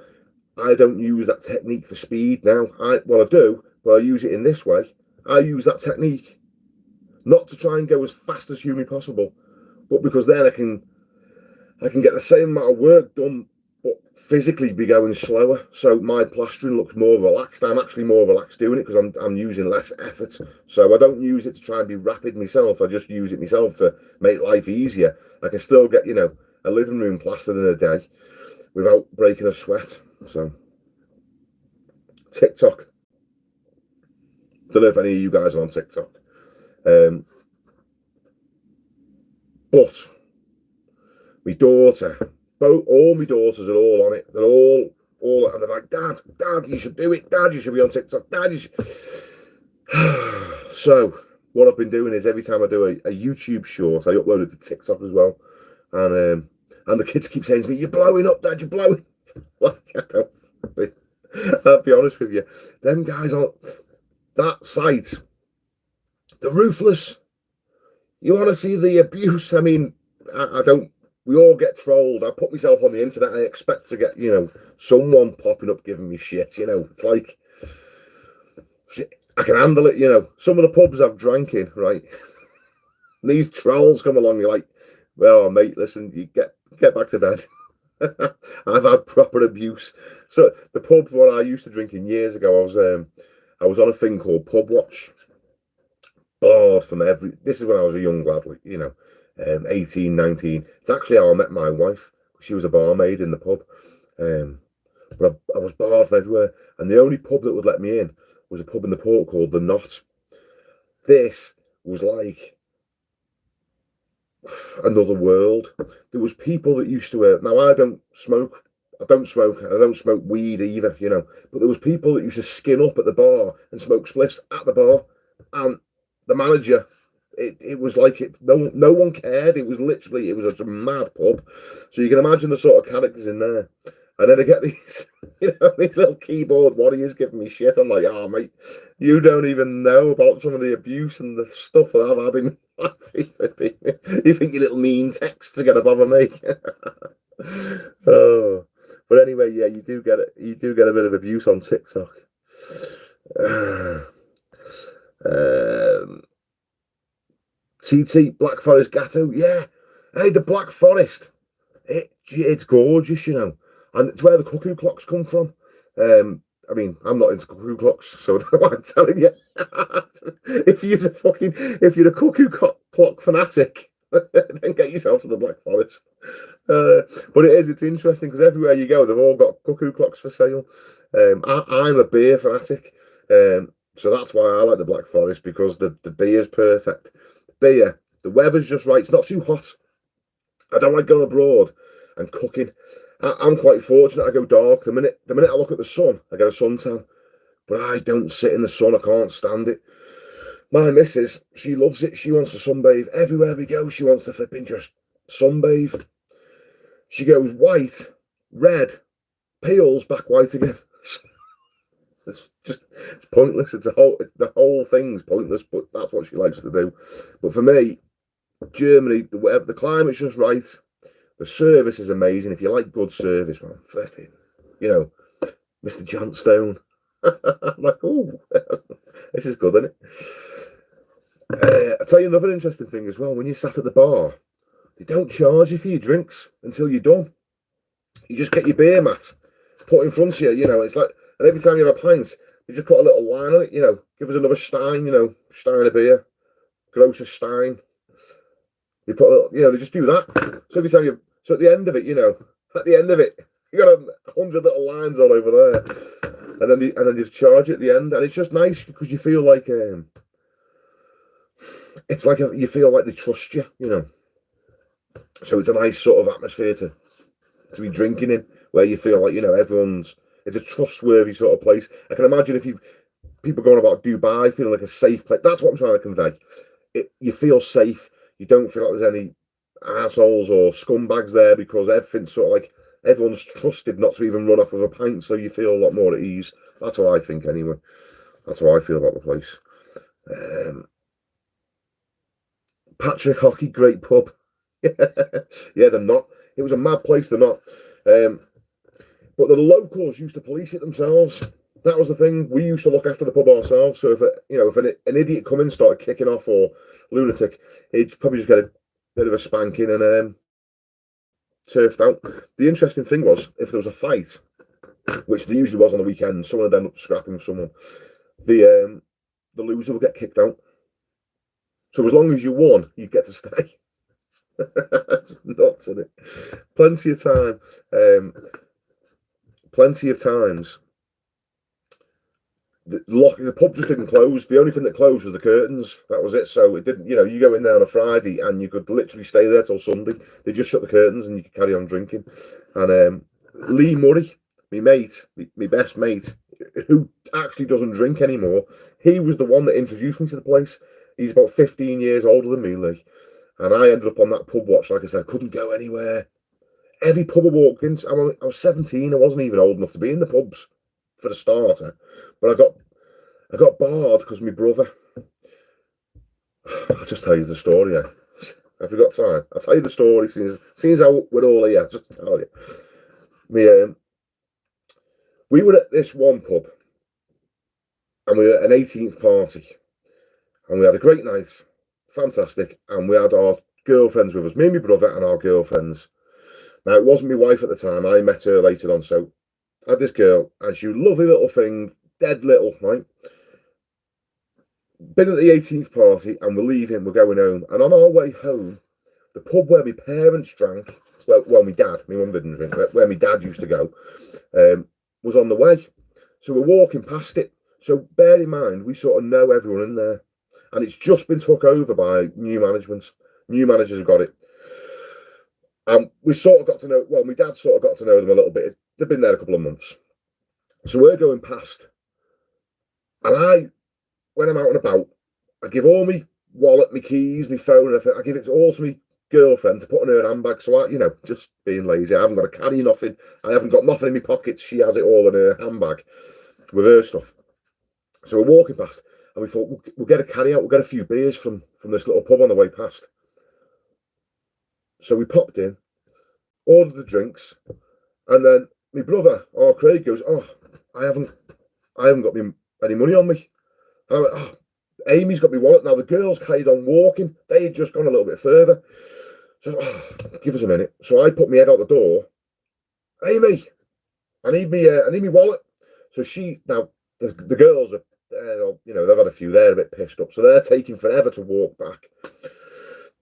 I don't use that technique for speed now. I do, but I use it in this way. I use that technique not to try and go as fast as humanly possible, but because then I can get the same amount of work done, but physically be going slower. So my plastering looks more relaxed. I'm actually more relaxed doing it because I'm using less effort. So I don't use it to try and be rapid myself. I just use it myself to make life easier. I can still get, a living room plastered in a day without breaking a sweat. So TikTok. Don't know if any of you guys are on TikTok. But my daughter, all my daughters are all on it. They're all, and they're like, Dad, you should do it. Dad, you should be on TikTok. Dad, you should. So what I've been doing is every time I do a YouTube short, I upload it to TikTok as well. And the kids keep saying to me, "You're blowing up, Dad, you're blowing." Like, I'll be honest with you. Them guys on that site, they're ruthless. You want to see the abuse? I mean, I don't. We all get trolled. I put myself on the internet and I expect to get, someone popping up giving me shit. It's like, I can handle it, Some of the pubs I've drank in, right? These trolls come along, you're like, well, mate, listen, you get back to bed. I've had proper abuse. So the pub where I used to drink in years ago, I was on a thing called Pub Watch. Barred from this is when I was a young lad, 18, 19. It's actually how I met my wife. She was a barmaid in the pub. But I was barred from everywhere. And the only pub that would let me in was a pub in the port called The Knot. This was like another world. There was people that used to now I don't smoke and I don't smoke weed either, but there was people that used to skin up at the bar and smoke spliffs at the bar, and the manager, it was like no one cared. It was a mad pub. So you can imagine the sort of characters in there. And then I get these, these little keyboard warriors giving me shit. I'm like, oh, mate, you don't even know about some of the abuse and the stuff that I've had in my life. You think your little mean texts are going to bother me. Oh. But anyway, yeah, you do get it. You do get a bit of abuse on TikTok. TT, Black Forest Gatto, yeah. Hey, the Black Forest. It's gorgeous, And it's where the cuckoo clocks come from. I mean, I'm not into cuckoo clocks, so I'm telling you. if you're a cuckoo clock fanatic, then get yourself to the Black Forest. But it's interesting because everywhere you go, they've all got cuckoo clocks for sale. I'm a beer fanatic, so that's why I like the Black Forest, because the beer's perfect. Beer, the weather's just right. It's not too hot. I don't like going abroad and cooking. I'm quite fortunate. I go dark. The minute I look at the sun, I get a suntan. But I don't sit in the sun. I can't stand it. My missus, she loves it. She wants to sunbathe. Everywhere we go, she wants to flipping just sunbathe. She goes white, red, peels, back white again. It's pointless. The whole thing's pointless, but that's what she likes to do. But for me, Germany, the climate's just right. The service is amazing. If you like good service, man, flipping, Mr. Johnstone. I'm like, oh, this is good, isn't it? I'll tell you another interesting thing as well. When you sat at the bar, they don't charge you for your drinks until you're done. You just get your beer mat put in front of you, it's like, and every time you have a pint, you just put a little line on it, give us another stein, stein of beer, grosser stein. You put a little, they just do that. So every time so at the end of it, you got 100 little lines all over there, and then you charge it at the end, and it's just nice because you feel like it's like you feel like they trust you, So it's a nice sort of atmosphere to be drinking in, where you feel like it's a trustworthy sort of place. I can imagine if people going about Dubai feeling like a safe place. That's what I'm trying to convey. You feel safe. You don't feel like there's any assholes or scumbags there, because everything's sort of like everyone's trusted not to even run off with a pint, so you feel a lot more at ease. That's what I think anyway. That's how I feel about the place. Patrick Hockey, great pub. Yeah, they're not. It was a mad place, they're not. But the locals used to police it themselves. That was the thing. We used to look after the pub ourselves. So if an idiot come in and started kicking off, or lunatic, he'd probably just get a bit of a spanking and turfed out. The interesting thing was, if there was a fight, which there usually was on the weekend, someone would end up scrapping with someone. The loser would get kicked out. So as long as you won, you'd get to stay. That's nuts, isn't it? Plenty of time. Plenty of times. The pub just didn't close. The only thing that closed was the curtains. That was it. So it didn't, you go in there on a Friday and you could literally stay there till Sunday. They just shut the curtains and you could carry on drinking. And Lee Murray, my mate, my best mate, who actually doesn't drink anymore, he was the one that introduced me to the place. He's about 15 years older than me, Lee. And I ended up on that pub watch. Like I said, I couldn't go anywhere. Every pub I walked into, I was 17. I wasn't even old enough to be in the pubs for the starter. But I got barred because my brother. I'll just tell you the story. Yeah. Have you got time? I'll tell you the story. Seems how we're all here. Just to tell you. We were at this one pub, and we were at an 18th party, and we had a great night, fantastic, and we had our girlfriends with us, me and my brother and our girlfriends. Now, it wasn't my wife at the time. I met her later on, so I had this girl, and she was a lovely little thing, dead little, right? Been at the 18th party, and we're leaving, we're going home, and on our way home, the pub where my parents drank, well, my dad, my mum didn't drink, where my dad used to go, was on the way. So we're walking past it. So bear in mind, we sort of know everyone in there, and it's just been took over by new management. New managers have got it. And we sort of got to know, well, my dad sort of got to know them a little bit. They've been there a couple of months. So we're going past. And when I'm out and about, I give all my wallet, my keys, my phone, everything. I give it all to my girlfriend to put in her handbag. So just being lazy. I haven't got to carry nothing. I haven't got nothing in my pockets. She has it all in her handbag with her stuff. So we're walking past, and we thought, we'll get a carry out. We'll get a few beers from this little pub on the way past. So we popped in, ordered the drinks, and then my brother, Craig, goes, I haven't got any money on me. And I went, Amy's got my wallet. Now the girls carried on walking. They had just gone a little bit further. So give us a minute. So I put my head out the door. Amy, I need me wallet. So the girls are, they've had a few. They're a bit pissed up, so they're taking forever to walk back.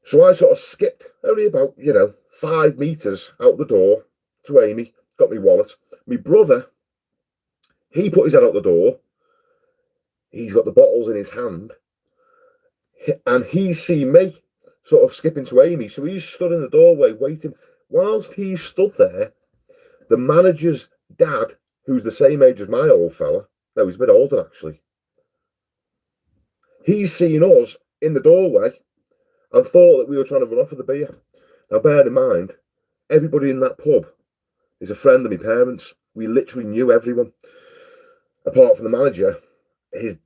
So I sort of skipped only about 5 meters out the door to Amy. Got my wallet. My brother, he put his head out the door. He's got the bottles in his hand, and he's seen me sort of skipping to Amy. So he's stood in the doorway waiting. Whilst he stood there, the manager's dad, who's the same age as my old fella, no, he's a bit older actually, he's seen us in the doorway and thought that we were trying to run off with the beer. Now bear in mind, everybody in that pub is a friend of my parents. We literally knew everyone, apart from the manager, his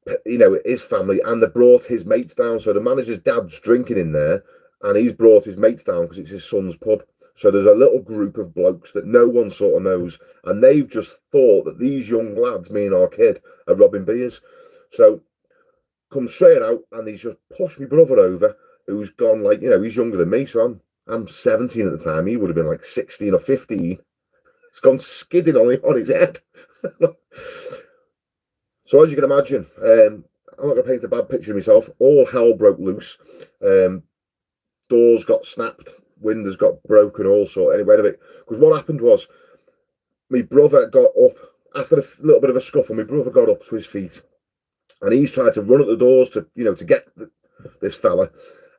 family, and they brought his mates down. So the manager's dad's drinking in there, and he's brought his mates down because it's his son's pub. So there's a little group of blokes that no one sort of knows, and they've just thought that these young lads, me and our kid, are robbing beers. So come straight out, and he's just pushed my brother over, who's gone he's younger than me. So I'm 17 at the time. He would have been like 16 or 15. It's gone skidding on his head. So as you can imagine, I'm not going to paint a bad picture of myself. All hell broke loose. Doors got snapped. Windows got broken. All sort. Anyway, because what happened was, my brother got up after a little bit of a scuffle. My brother got up to his feet, and he's tried to run at the doors to get this fella,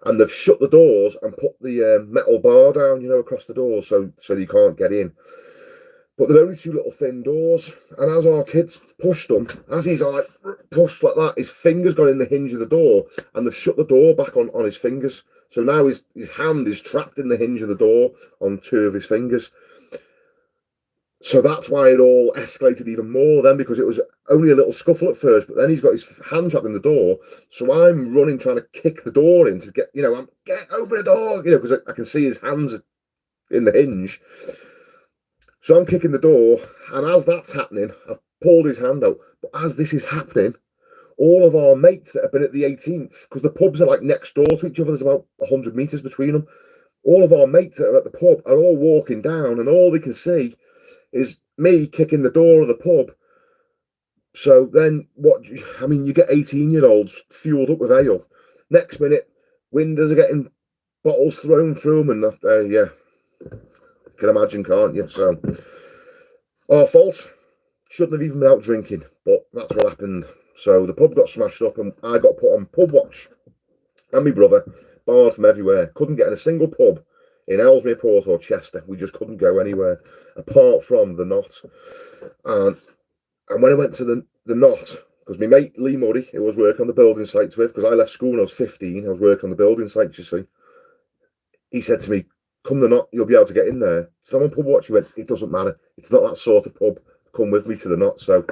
and they've shut the doors and put the metal bar down, across the doors, so you can't get in. But they're only 2 little thin doors, and as our kids pushed them, as he's pushed like that, his fingers got in the hinge of the door, and they've shut the door back on his fingers. So now his hand is trapped in the hinge of the door on 2 of his fingers. So that's why it all escalated even more then, because it was only a little scuffle at first, but then he's got his hand trapped in the door. So I'm running, trying to kick the door in to get, I'm open the door, because I can see his hands in the hinge. So I'm kicking the door, and as that's happening, I've pulled his hand out. But as this is happening, all of our mates that have been at the 18th, because the pubs are like next door to each other, there's about 100 metres between them. All of our mates that are at the pub are all walking down, and all they can see is me kicking the door of the pub. So then you get 18-year-olds fueled up with ale. Next minute, windows are getting bottles thrown through them, and yeah, you can imagine, can't you? So, our fault. Shouldn't have even been out drinking, but that's what happened. So the pub got smashed up, and I got put on pub watch. And my brother, barred from everywhere. Couldn't get in a single pub in Ellesmere Port or Chester. We just couldn't go anywhere apart from the Knot. And when I went to the Knot, because my mate Lee Murray, who was working on the building sites with, because I left school when I was 15, I was working on the building sites, you see. He said to me, come the Knot, you'll be able to get in there. So I'm on pub watch. He went, it doesn't matter. It's not that sort of pub. Come with me to the Knot. So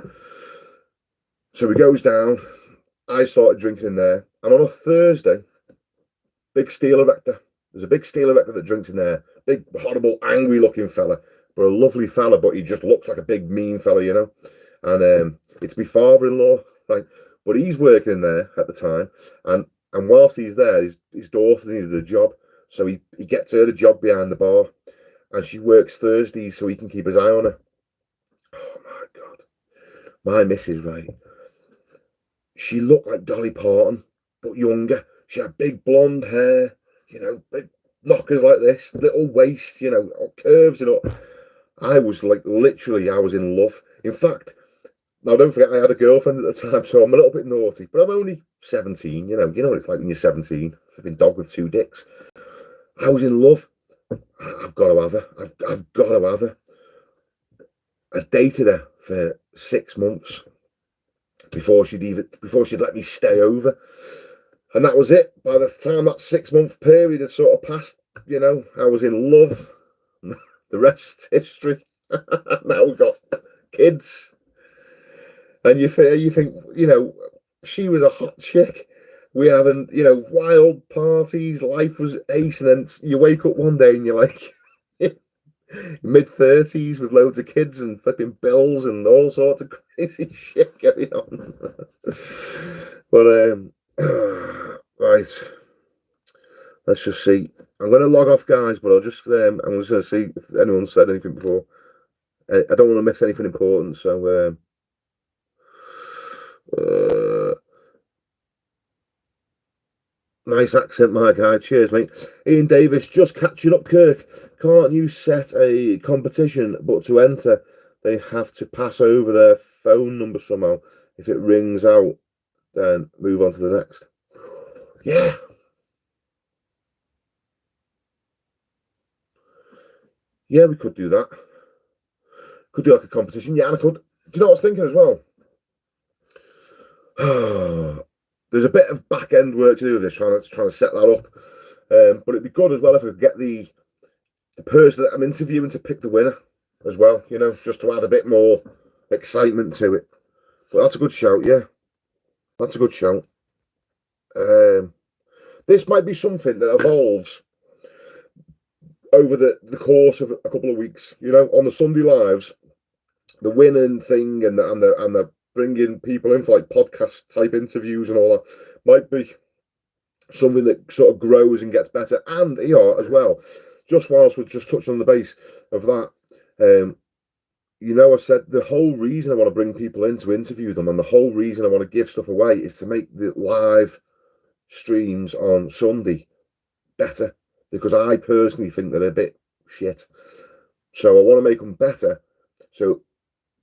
he goes down. I started drinking in there. And on a Thursday, big steel erector. There's a big steel erector that drinks in there. Big, horrible, angry-looking fella. But a lovely fella, but he just looks like a big, mean fella, And it's my father-in-law, right? But he's working in there at the time. And whilst he's there, his daughter needed a job. So he gets her a job behind the bar. And she works Thursdays so he can keep his eye on her. Oh, my God. My missus, right? She looked like Dolly Parton, but younger. She had big blonde hair, big knockers like this, little waist, curves, I was like, literally, I was in love. In fact, now don't forget, I had a girlfriend at the time, so I'm a little bit naughty, but I'm only 17, you know what it's like when you're 17, flipping dog with 2 dicks. I was in love. I've got to have her. I've got to have her. I dated her for 6 months before she'd let me stay over. And that was it. By the time that 6-month period had sort of passed, I was in love. The rest's history. Now we've got kids. And you think, she was a hot chick. We having, wild parties. Life was ace. And then you wake up one day and you're like, mid-30s with loads of kids and flipping bills and all sorts of crazy shit going on. But, right. Let's just see. I'm going to log off, guys, but I'm just going to see if anyone said anything before. I don't want to miss anything important, so... nice accent, my guy. Cheers, mate. Ian Davis, just catching up, Kirk. Can't you set a competition, but to enter, they have to pass over their phone number somehow? If it rings out, then move on to the next. Yeah. Yeah, we could do that. Could do like a competition. Yeah, and I could. Do you know what I was thinking as well? There's a bit of back end work to do with this, trying to set that up. But it'd be good as well if we could get the person that I'm interviewing to pick the winner as well, just to add a bit more excitement to it. But that's a good shout, yeah. That's a good shout. This might be something that evolves over the course of a couple of weeks, on the Sunday Lives, the winning thing and the bringing people in for like podcast type interviews and all that might be something that sort of grows and gets better. And as well, just whilst we're just touching on the base of that, I said the whole reason I want to bring people in to interview them and the whole reason I want to give stuff away is to make the live streams on Sunday better, because I personally think they're a bit shit. So I want to make them better. So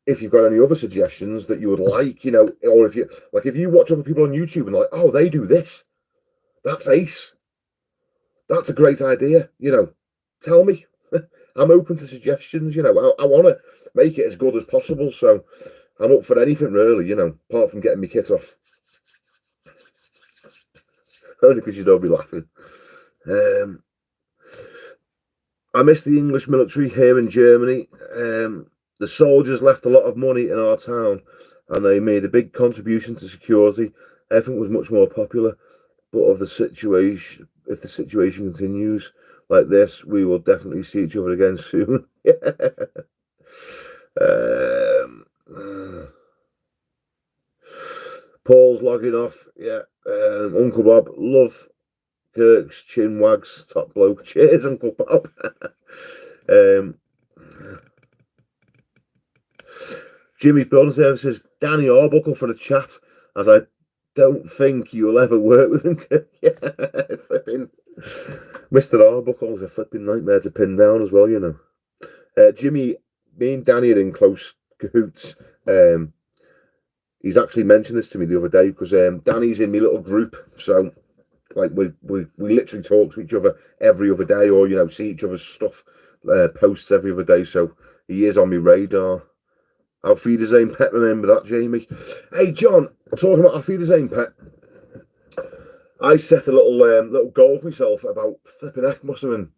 if you've got any other suggestions that you would like, or if you watch other people on YouTube and like, oh, they do this, that's ace. That's a great idea. Tell me. I'm open to suggestions. I want to make it as good as possible. So I'm up for anything really, apart from getting my kit off. Only because you don't be laughing. I miss the English military here in Germany. The soldiers left a lot of money in our town and they made a big contribution to security. Everything was much more popular. But if the situation continues like this, we will definitely see each other again soon. Paul's logging off. Yeah. Uncle Bob, love Kirk's chin wags, top bloke. Cheers, Uncle Bob. Jimmy's Building Services, Danny Arbuckle for the chat, as I don't think you'll ever work with him. Yeah, flipping. Mr. Arbuckle's a flipping nightmare to pin down as well, you know. Jimmy, me and Danny are in close cahoots. He's actually mentioned this to me the other day because Danny's in my little group, so like we literally talk to each other every other day, or you know, see each other's stuff, posts every other day. So he is on my radar. Auf Wiedersehen, pet. Remember that, Jamie. Hey, John, talking about Auf Wiedersehen, pet. I set a little goal for myself about flipping heck, must have been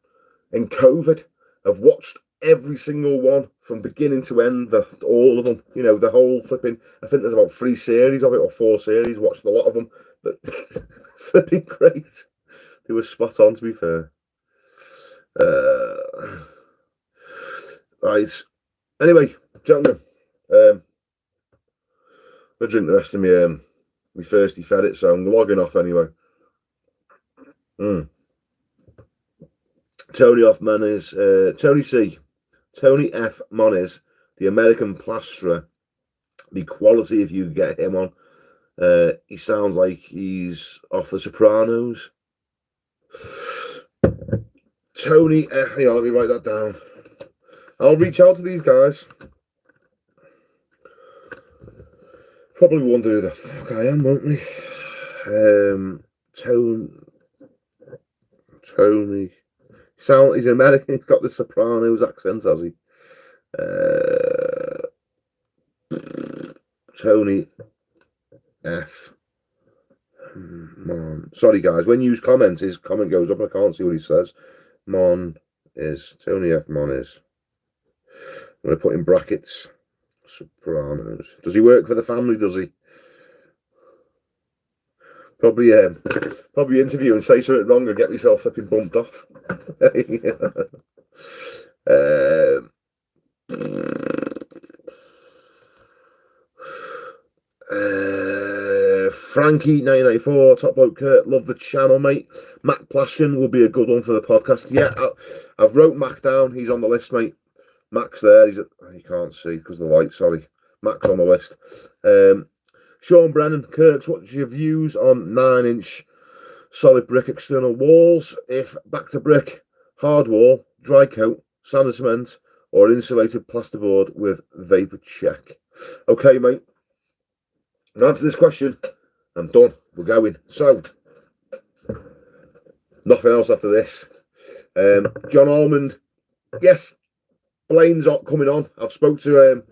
in COVID. I've watched every single one from beginning to end, all of them. You know, the whole flipping. I think there's about 3 series of it or 4 series. Watched a lot of them, but flipping great. They were spot on, to be fair. Right. Anyway, gentlemen. I drink the rest of my thirsty ferret, so I'm logging off anyway. Tony F. Moniz, Tony F. Moniz, the American plasterer. Be quality if you get him on. He sounds like he's off The Sopranos. Tony F. Yeah, let me write that down. I'll reach out to these guys. Probably wonder who the fuck I am, won't we? Tony. He's American. He's got the Sopranos accent, has he? Tony F. Mon. Sorry, guys. When you use comments, his comment goes up and I can't see what he says. Mon is Tony F. Mon is. I'm going to put in brackets. Sopranos. Does he work for the family? Does he? Probably interview and say something wrong and get myself flipping bumped off. Frankie 1994, top bloke Kurt, love the channel, mate. Mac Plastering will be a good one for the podcast. Yeah, I've wrote Mac down. He's on the list, mate. Mac's there. You can't see because of the light. Sorry, Mac's on the list. Sean Brennan, Kirks, what's your views on 9-inch solid brick external walls? If back to brick, hard wall, dry coat, sand and cement, or insulated plasterboard with vapor check? Okay, mate. To answer this question, I'm done. We're going. So, nothing else after this. John Almond, yes. Blaine's coming on. I've spoke to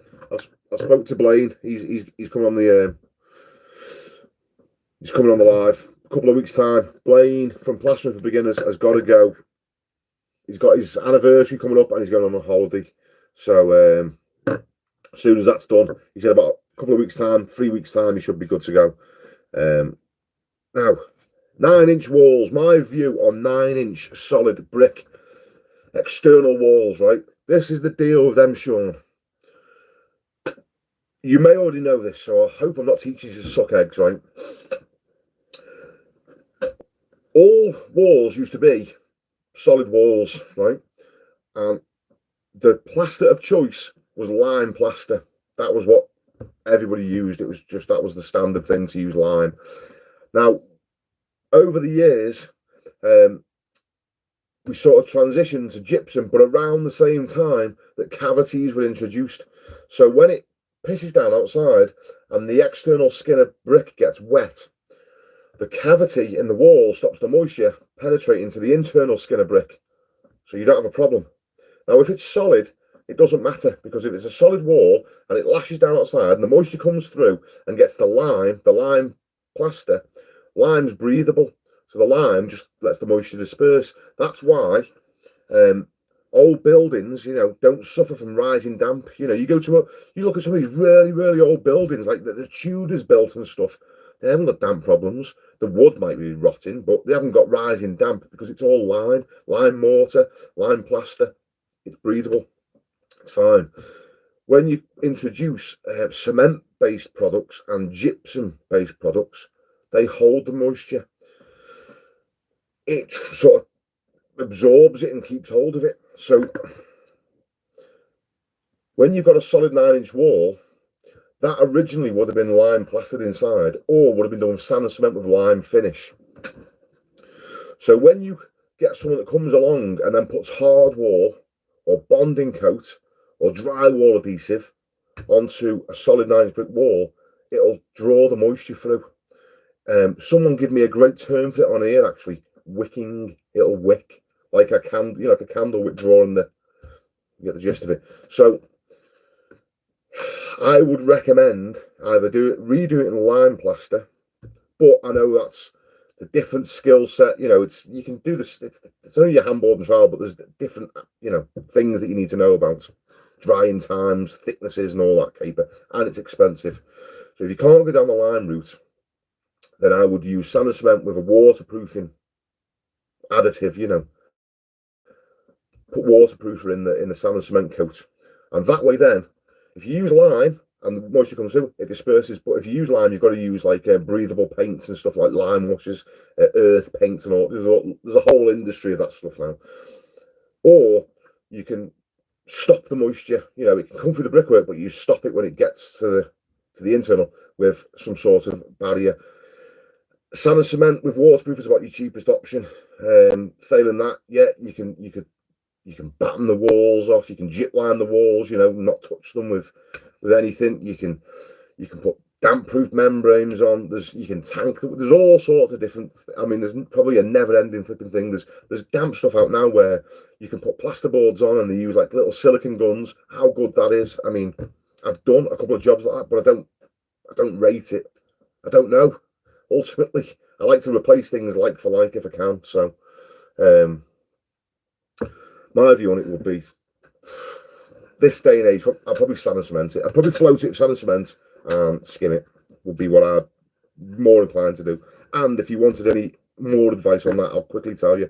Blaine. He's coming on the live. A couple of weeks time. Blaine from Plastering for Beginners has got to go. He's got his anniversary coming up and he's going on a holiday. So as soon as that's done, he said about a couple of weeks time, 3 weeks time, he should be good to go. Now 9-inch walls. My view on 9-inch solid brick external walls. Right. This is the deal with them, Sean. You may already know this, so I hope I'm not teaching you to suck eggs, right? All walls used to be solid walls, right? And the plaster of choice was lime plaster. That was what everybody used. It was just, that was the standard thing to use, lime. Now, over the years, we sort of transitioned to gypsum, but around the same time that cavities were introduced. So when it pisses down outside and the external skin of brick gets wet, the cavity in the wall stops the moisture penetrating to the internal skin of brick. So you don't have a problem. Now, if it's solid, it doesn't matter, because if it's a solid wall and it lashes down outside and the moisture comes through and gets the lime plaster, lime's breathable. So the lime just lets the moisture disperse. That's why old buildings, don't suffer from rising damp. You look at some of these really, really old buildings, like the Tudors built and stuff. They haven't got damp problems. The wood might be rotting, but they haven't got rising damp because it's all lime mortar, lime plaster. It's breathable. It's fine. When you introduce cement-based products and gypsum-based products, they hold the moisture. It sort of absorbs it and keeps hold of it. So when you've got a solid 9-inch wall, that originally would have been lime plastered inside, or would have been done with sand and cement with lime finish. So when you get someone that comes along and then puts hard wall or bonding coat or drywall adhesive onto a solid 9-inch brick wall, it'll draw the moisture through. Someone gave me a great term for it on here, actually. Wicking. It'll wick like a candle, like a candle wick drawing you get the gist of it. So I would recommend either redo it in lime plaster, but I know that's a different skill set. You can do this. It's only your handboard and trowel, but there's different things that you need to know about drying times, thicknesses, and all that caper, and it's expensive. So if you can't go down the lime route, then I would use sand and cement with a waterproofing additive. Put waterproofer in the sand and cement coat, and that way then, if you use lime and the moisture comes through, it disperses. But if you use lime, you've got to use like breathable paints and stuff like lime washes, earth paints, and all. There's a whole industry of that stuff now. Or you can stop the moisture. It can come through the brickwork, but you stop it when it gets to the internal with some sort of barrier. Sand and cement with waterproof is about your cheapest option. Failing that, yeah, you can batten the walls off. You can gyp line the walls. Not touch them with anything. You can put damp proof membranes on. You can tank them. There's all sorts of different. I mean, there's probably a never ending flipping thing. There's damp stuff out now where you can put plasterboards on and they use like little silicone guns. How good that is! I mean, I've done a couple of jobs like that, but I don't rate it. I don't know. Ultimately, I like to replace things like for like if I can. So, my view on it would be this day and age, I'd probably sand and cement it. I'd probably float it with sand and cement and skim it, would be what I'm more inclined to do. And if you wanted any more advice on that, I'll quickly tell you.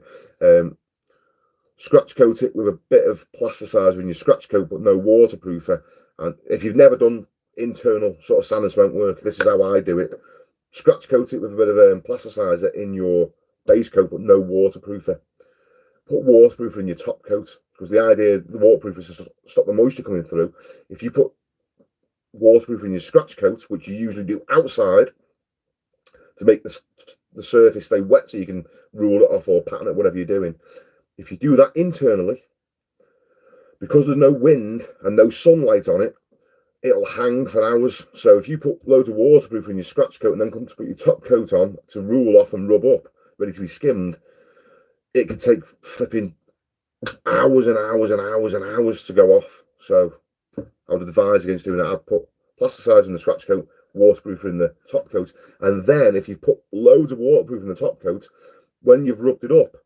Scratch coat it with a bit of plasticizer in your scratch coat, but no waterproofer. And if you've never done internal sort of sand and cement work, this is how I do it. Scratch coat it with a bit of plasticizer in your base coat, but no waterproofer. Put waterproofer in your top coat, because the idea the waterproofer is to stop the moisture coming through. If you put waterproofer in your scratch coat, which you usually do outside to make the surface stay wet so you can rule it off or pattern it, whatever you're doing. If you do that internally, because there's no wind and no sunlight on it, it'll hang for hours. So if you put loads of waterproof in your scratch coat and then come to put your top coat on to rule off and rub up, ready to be skimmed, it could take flipping hours and hours and hours and hours to go off. So I would advise against doing that. I'd put plasticizer in the scratch coat, waterproof in the top coat, and then if you've put loads of waterproof in the top coat, when you've rubbed it up,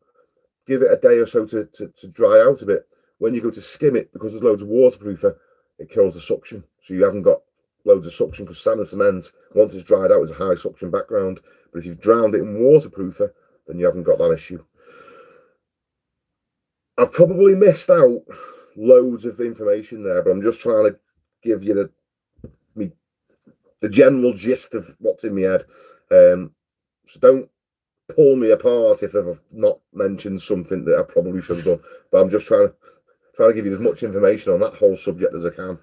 give it a day or so to dry out a bit. When you go to skim it, because there's loads of waterproofer, it kills the suction. So you haven't got loads of suction, because sand and cement, once it's dried out, is a high suction background. But if you've drowned it in waterproofer, then you haven't got that issue. I've probably missed out loads of information there, but I'm just trying to give you the general gist of what's in my head. So don't pull me apart if I've not mentioned something that I probably should have done. But I'm just trying to give you as much information on that whole subject as I can.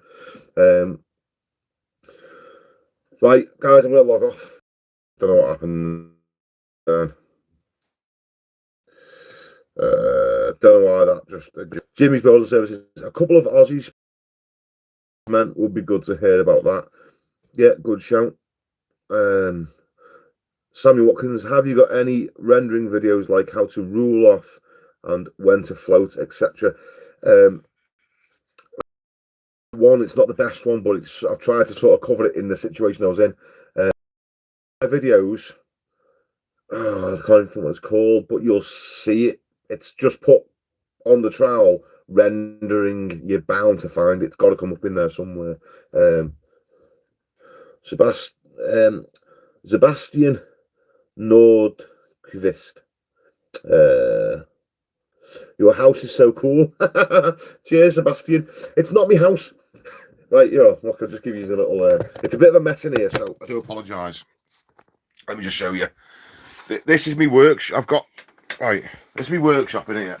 Right, guys, I'm going to log off. Don't know what happened. Don't know why that just Jimmy's Building Services. A couple of Aussies meant would be good to hear about that. Yeah, good shout. Sammy Watkins, have you got any rendering videos like how to rule off and when to float, etc.? One, it's not the best one, but I've tried to sort of cover it in the situation I was in. My videos I can't even think what it's called, but you'll see it. It's just put on the trowel, rendering. You're bound to find it. It's got to come up in there somewhere. Um, Sebast Sebastian Nordqvist. Uh, your house is so cool. Cheers, Sebastian. It's not my house. Right, look, I'll just give you a little... it's a bit of a mess in here, so I do apologise. Let me just show you. This is my workshop. I've got... Right, this is my workshop in here.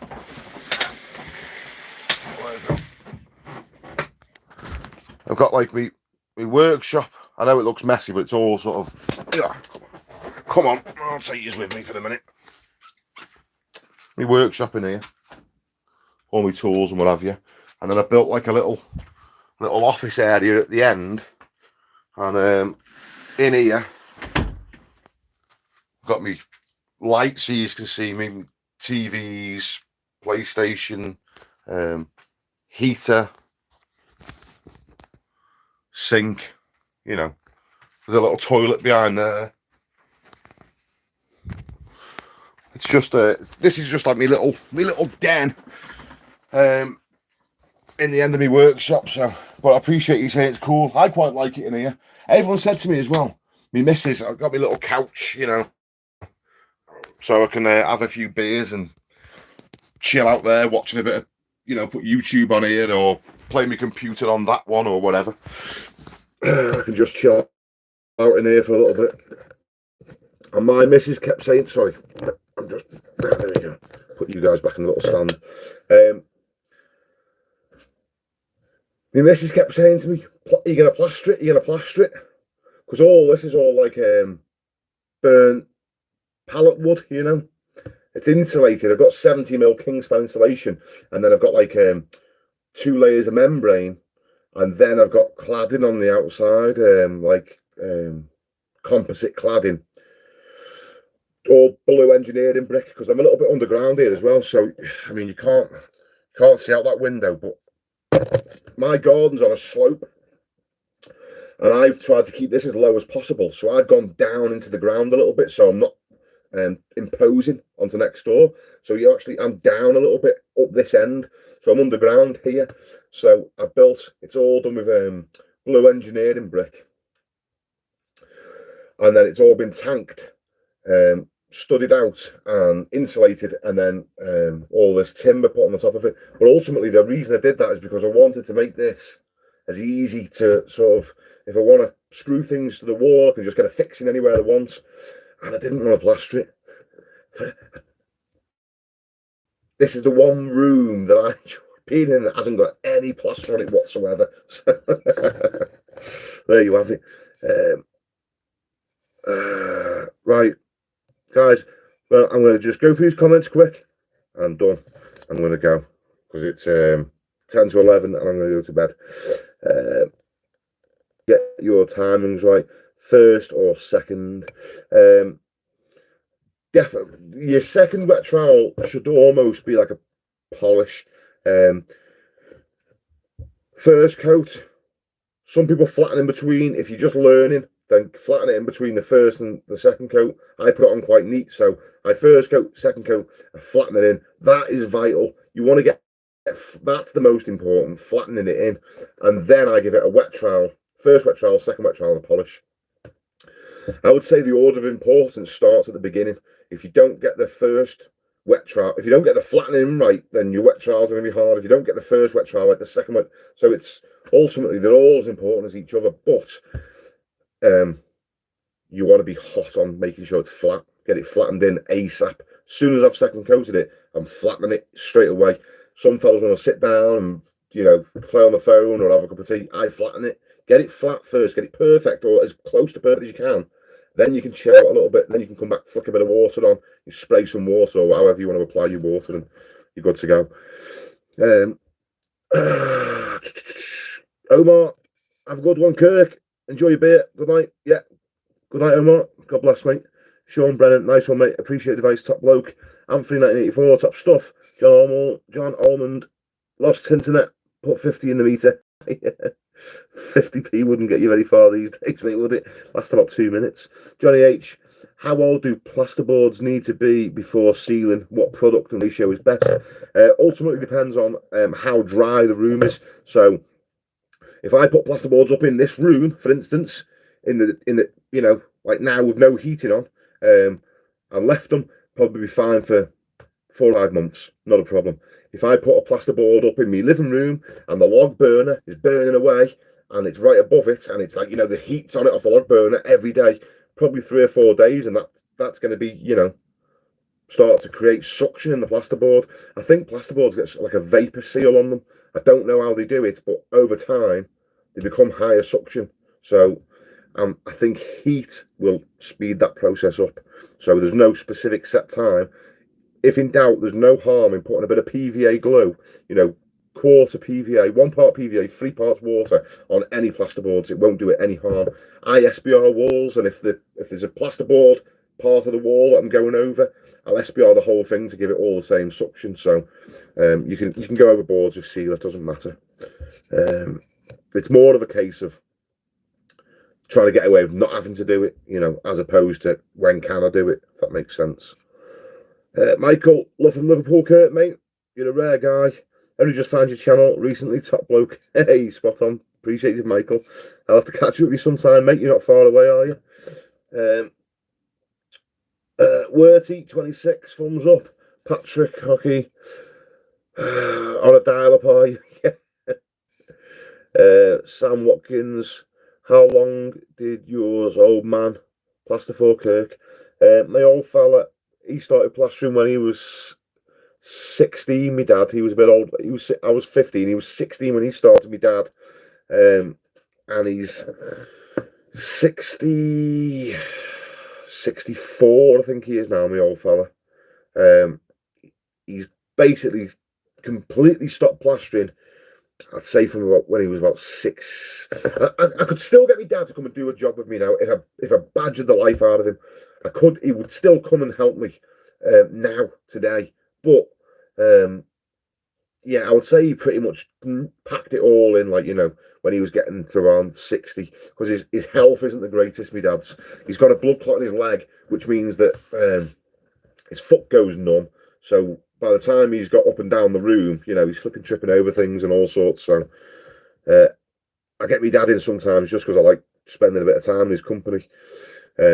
I've got, like, my workshop. I know it looks messy, but it's all sort of... Yeah, come on, I'll take you with me for the minute. My workshop in here. All my tools and what have you. And then I've built, like, a little office area at the end, and in here got me lights so you can see me, TVs, PlayStation, heater, sink, there's a little toilet behind there. It's just this is just like me little den in the end of my workshop. So, but I appreciate you saying it's cool. I quite like it in here. Everyone said to me as well, me missus, I've got my little couch, so I can have a few beers and chill out there watching a bit of, put YouTube on here or play my computer on that one or whatever. I can just chill out in here for a little bit. And my missus kept saying, sorry, I'm just, there we go, put you guys back in a little stand. My missus kept saying to me, "You're gonna plaster it, because all this is all like burnt pallet wood, It's insulated. I've got 70mm Kingspan insulation, and then I've got like 2 layers of membrane, and then I've got cladding on the outside, composite cladding, all blue engineering brick, because I'm a little bit underground here as well. So I mean, you can't see out that window, but my garden's on a slope, and I've tried to keep this as low as possible. So I've gone down into the ground a little bit, so I'm not imposing onto next door. So I'm down a little bit up this end, so I'm underground here. So I've built, it's all done with blue engineering brick, and then it's all been tanked, studded out and insulated, and then all this timber put on the top of it. But ultimately the reason I did that is because I wanted to make this as easy to sort of, if I want to screw things to the wall, I can just get a fixing anywhere I want, and I didn't want to plaster it. This is the one room that I enjoy being in that hasn't got any plaster on it whatsoever. So there you have it. Right, guys, well, I'm going to just go through these comments quick. I'm done. I'm going to go because it's 10 to 11 and I'm going to go to bed. Get your timings right, first or second. Definitely, your second wet trowel should almost be like a polish. First coat, some people flatten in between. If you're just learning, then flatten it in between the first and the second coat. I put it on quite neat, so I first coat, second coat, I flatten it in. That is vital. You want to get, that's the most important, flattening it in, and then I give it a wet trowel. First wet trowel, second wet trowel, and a polish. I would say the order of importance starts at the beginning. If you don't get the first wet trowel, if you don't get the flattening right, then your wet trowels are going to be hard. If you don't get the first wet trowel right, the second wet. So it's ultimately, they're all as important as each other, but you want to be hot on making sure it's flat. Get it flattened in ASAP. As soon as I've second coated it, I'm flattening it straight away. Some fellas want to sit down and play on the phone or have a cup of tea. I flatten it. Get it flat first. Get it perfect, or as close to perfect as you can. Then you can chill out a little bit. Then you can come back, flick a bit of water on. You spray some water, or however you want to apply your water, and you're good to go. Omar, have a good one. Kirk, enjoy your beer. Good night. Yeah. Good night, Omar. God bless, mate. Sean Brennan, nice one, mate. Appreciate the advice, top bloke. Anthony 1984, top stuff. John Almond, lost internet, put 50 in the meter. 50p wouldn't get you very far these days, mate, would it? Last about 2 minutes. Johnny H, How old do plasterboards need to be before sealing? What product and ratio is best? Ultimately depends on how dry the room is. So if I put plasterboards up in this room, for instance, in the you know, like now with no heating on, and left them, probably be fine for 4 or 5 months, not a problem. If I put a plasterboard up in my living room and the log burner is burning away and it's right above it and it's like, you know, the heat's on it off the log burner every day, probably 3 or 4 days, and that's going to be, you know, start to create suction in the plasterboard. I think plasterboards get like a vapor seal on them. I don't know how they do it, but over time they become higher suction. So I think heat will speed that process up. So there's no specific set time. If in doubt, there's no harm in putting a bit of PVA glue, you know, quarter PVA, 1 part PVA, 3 parts water on any plasterboards. It won't do it any harm. I SBR walls, and if there's a plasterboard part of the wall that I'm going over, I'll SBR the whole thing to give it all the same suction. So you can go over boards with seal, it doesn't matter. It's more of a case of trying to get away with not having to do it, you know, as opposed to when can I do it, if that makes sense. Michael, love from Liverpool, Kurt, mate. You're a rare guy. Only just found your channel recently, top bloke. Hey, spot on. Appreciate you, Michael. I'll have to catch up with you sometime, mate. You're not far away, are you? Worty, 26, thumbs up. Patrick, hockey. On a dial-up, are you? Sam Watkins, how long did yours old man plaster for, Kirk? My old fella, he started plastering when he was 16. My dad, he was a bit old. I was 15. He was 16 when he started. My dad, and he's 64, I think he is now. My old fella. He's basically completely stopped plastering. I'd say from about when he was about 6. I could still get my dad to come and do a job with me now if I badgered the life out of him. He would still come and help me now, today. But yeah, I would say he pretty much packed it all in, like, you know, when he was getting to around 60, because his health isn't the greatest, my dad's. He's got a blood clot in his leg, which means that his foot goes numb. So by the time he's got up and down the room, you know, he's flipping, tripping over things and all sorts. So I get my dad in sometimes just because I like spending a bit of time in his company.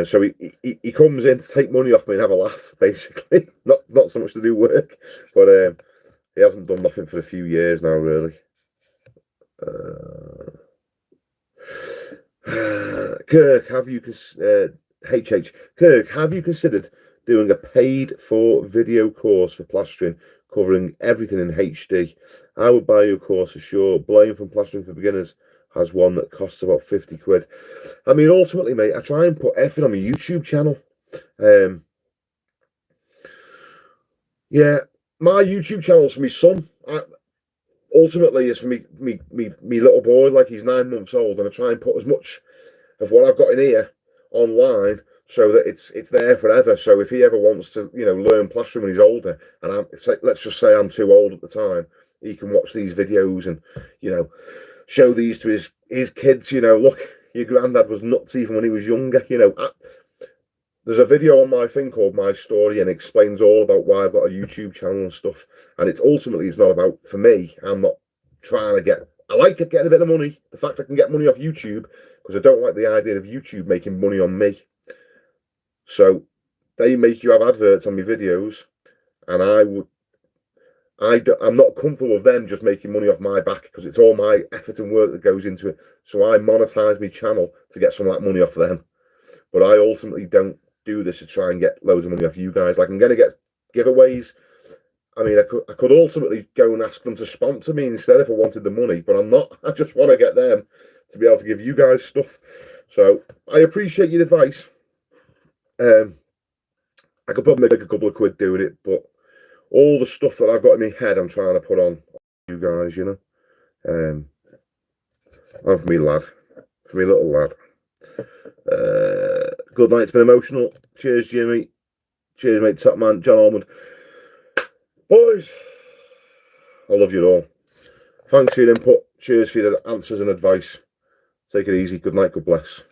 So he comes in to take money off me and have a laugh, basically. Not so much to do work, but he hasn't done nothing for a few years now, really. Kirk, have you Kirk, have you considered doing a paid for video course for plastering, covering everything in HD? I would buy you a course for sure. Blaine from Plastering for Beginners has one that costs about 50 quid. I mean, ultimately, mate, I try and put everything on my YouTube channel. Yeah, my YouTube channel's for my son. Ultimately, it's for me little boy, like he's 9 months old, and I try and put as much of what I've got in here online so that it's there forever. So if he ever wants to, you know, learn plastering when he's older, and let's just say I'm too old at the time, he can watch these videos and, you know, show these to his kids. You know, look, your granddad was nuts even when he was younger. You know, there's a video on my thing called My Story, and it explains all about why I've got a YouTube channel and stuff. And it's not about, for me, I'm not trying to get, I like to get a bit of money. The fact I can get money off YouTube, because I don't like the idea of YouTube making money on me. So they make you have adverts on my videos, and I'm not comfortable with them just making money off my back, because it's all my effort and work that goes into it. So I monetize my channel to get some of that money off them. But I ultimately don't do this to try and get loads of money off you guys. Like, I'm going to get giveaways. I mean, I could ultimately go and ask them to sponsor me instead if I wanted the money, but I'm not. I just want to get them to be able to give you guys stuff. So I appreciate your advice. I could probably make a couple of quid doing it, but all the stuff that I've got in my head, I'm trying to put on you guys, you know. And for me lad, for me little lad. Good night. It's been emotional. Cheers, Jimmy. Cheers, mate. Top man, John Almond. Boys, I love you all. Thanks for your input. Cheers for your answers and advice. Take it easy. Good night. God bless.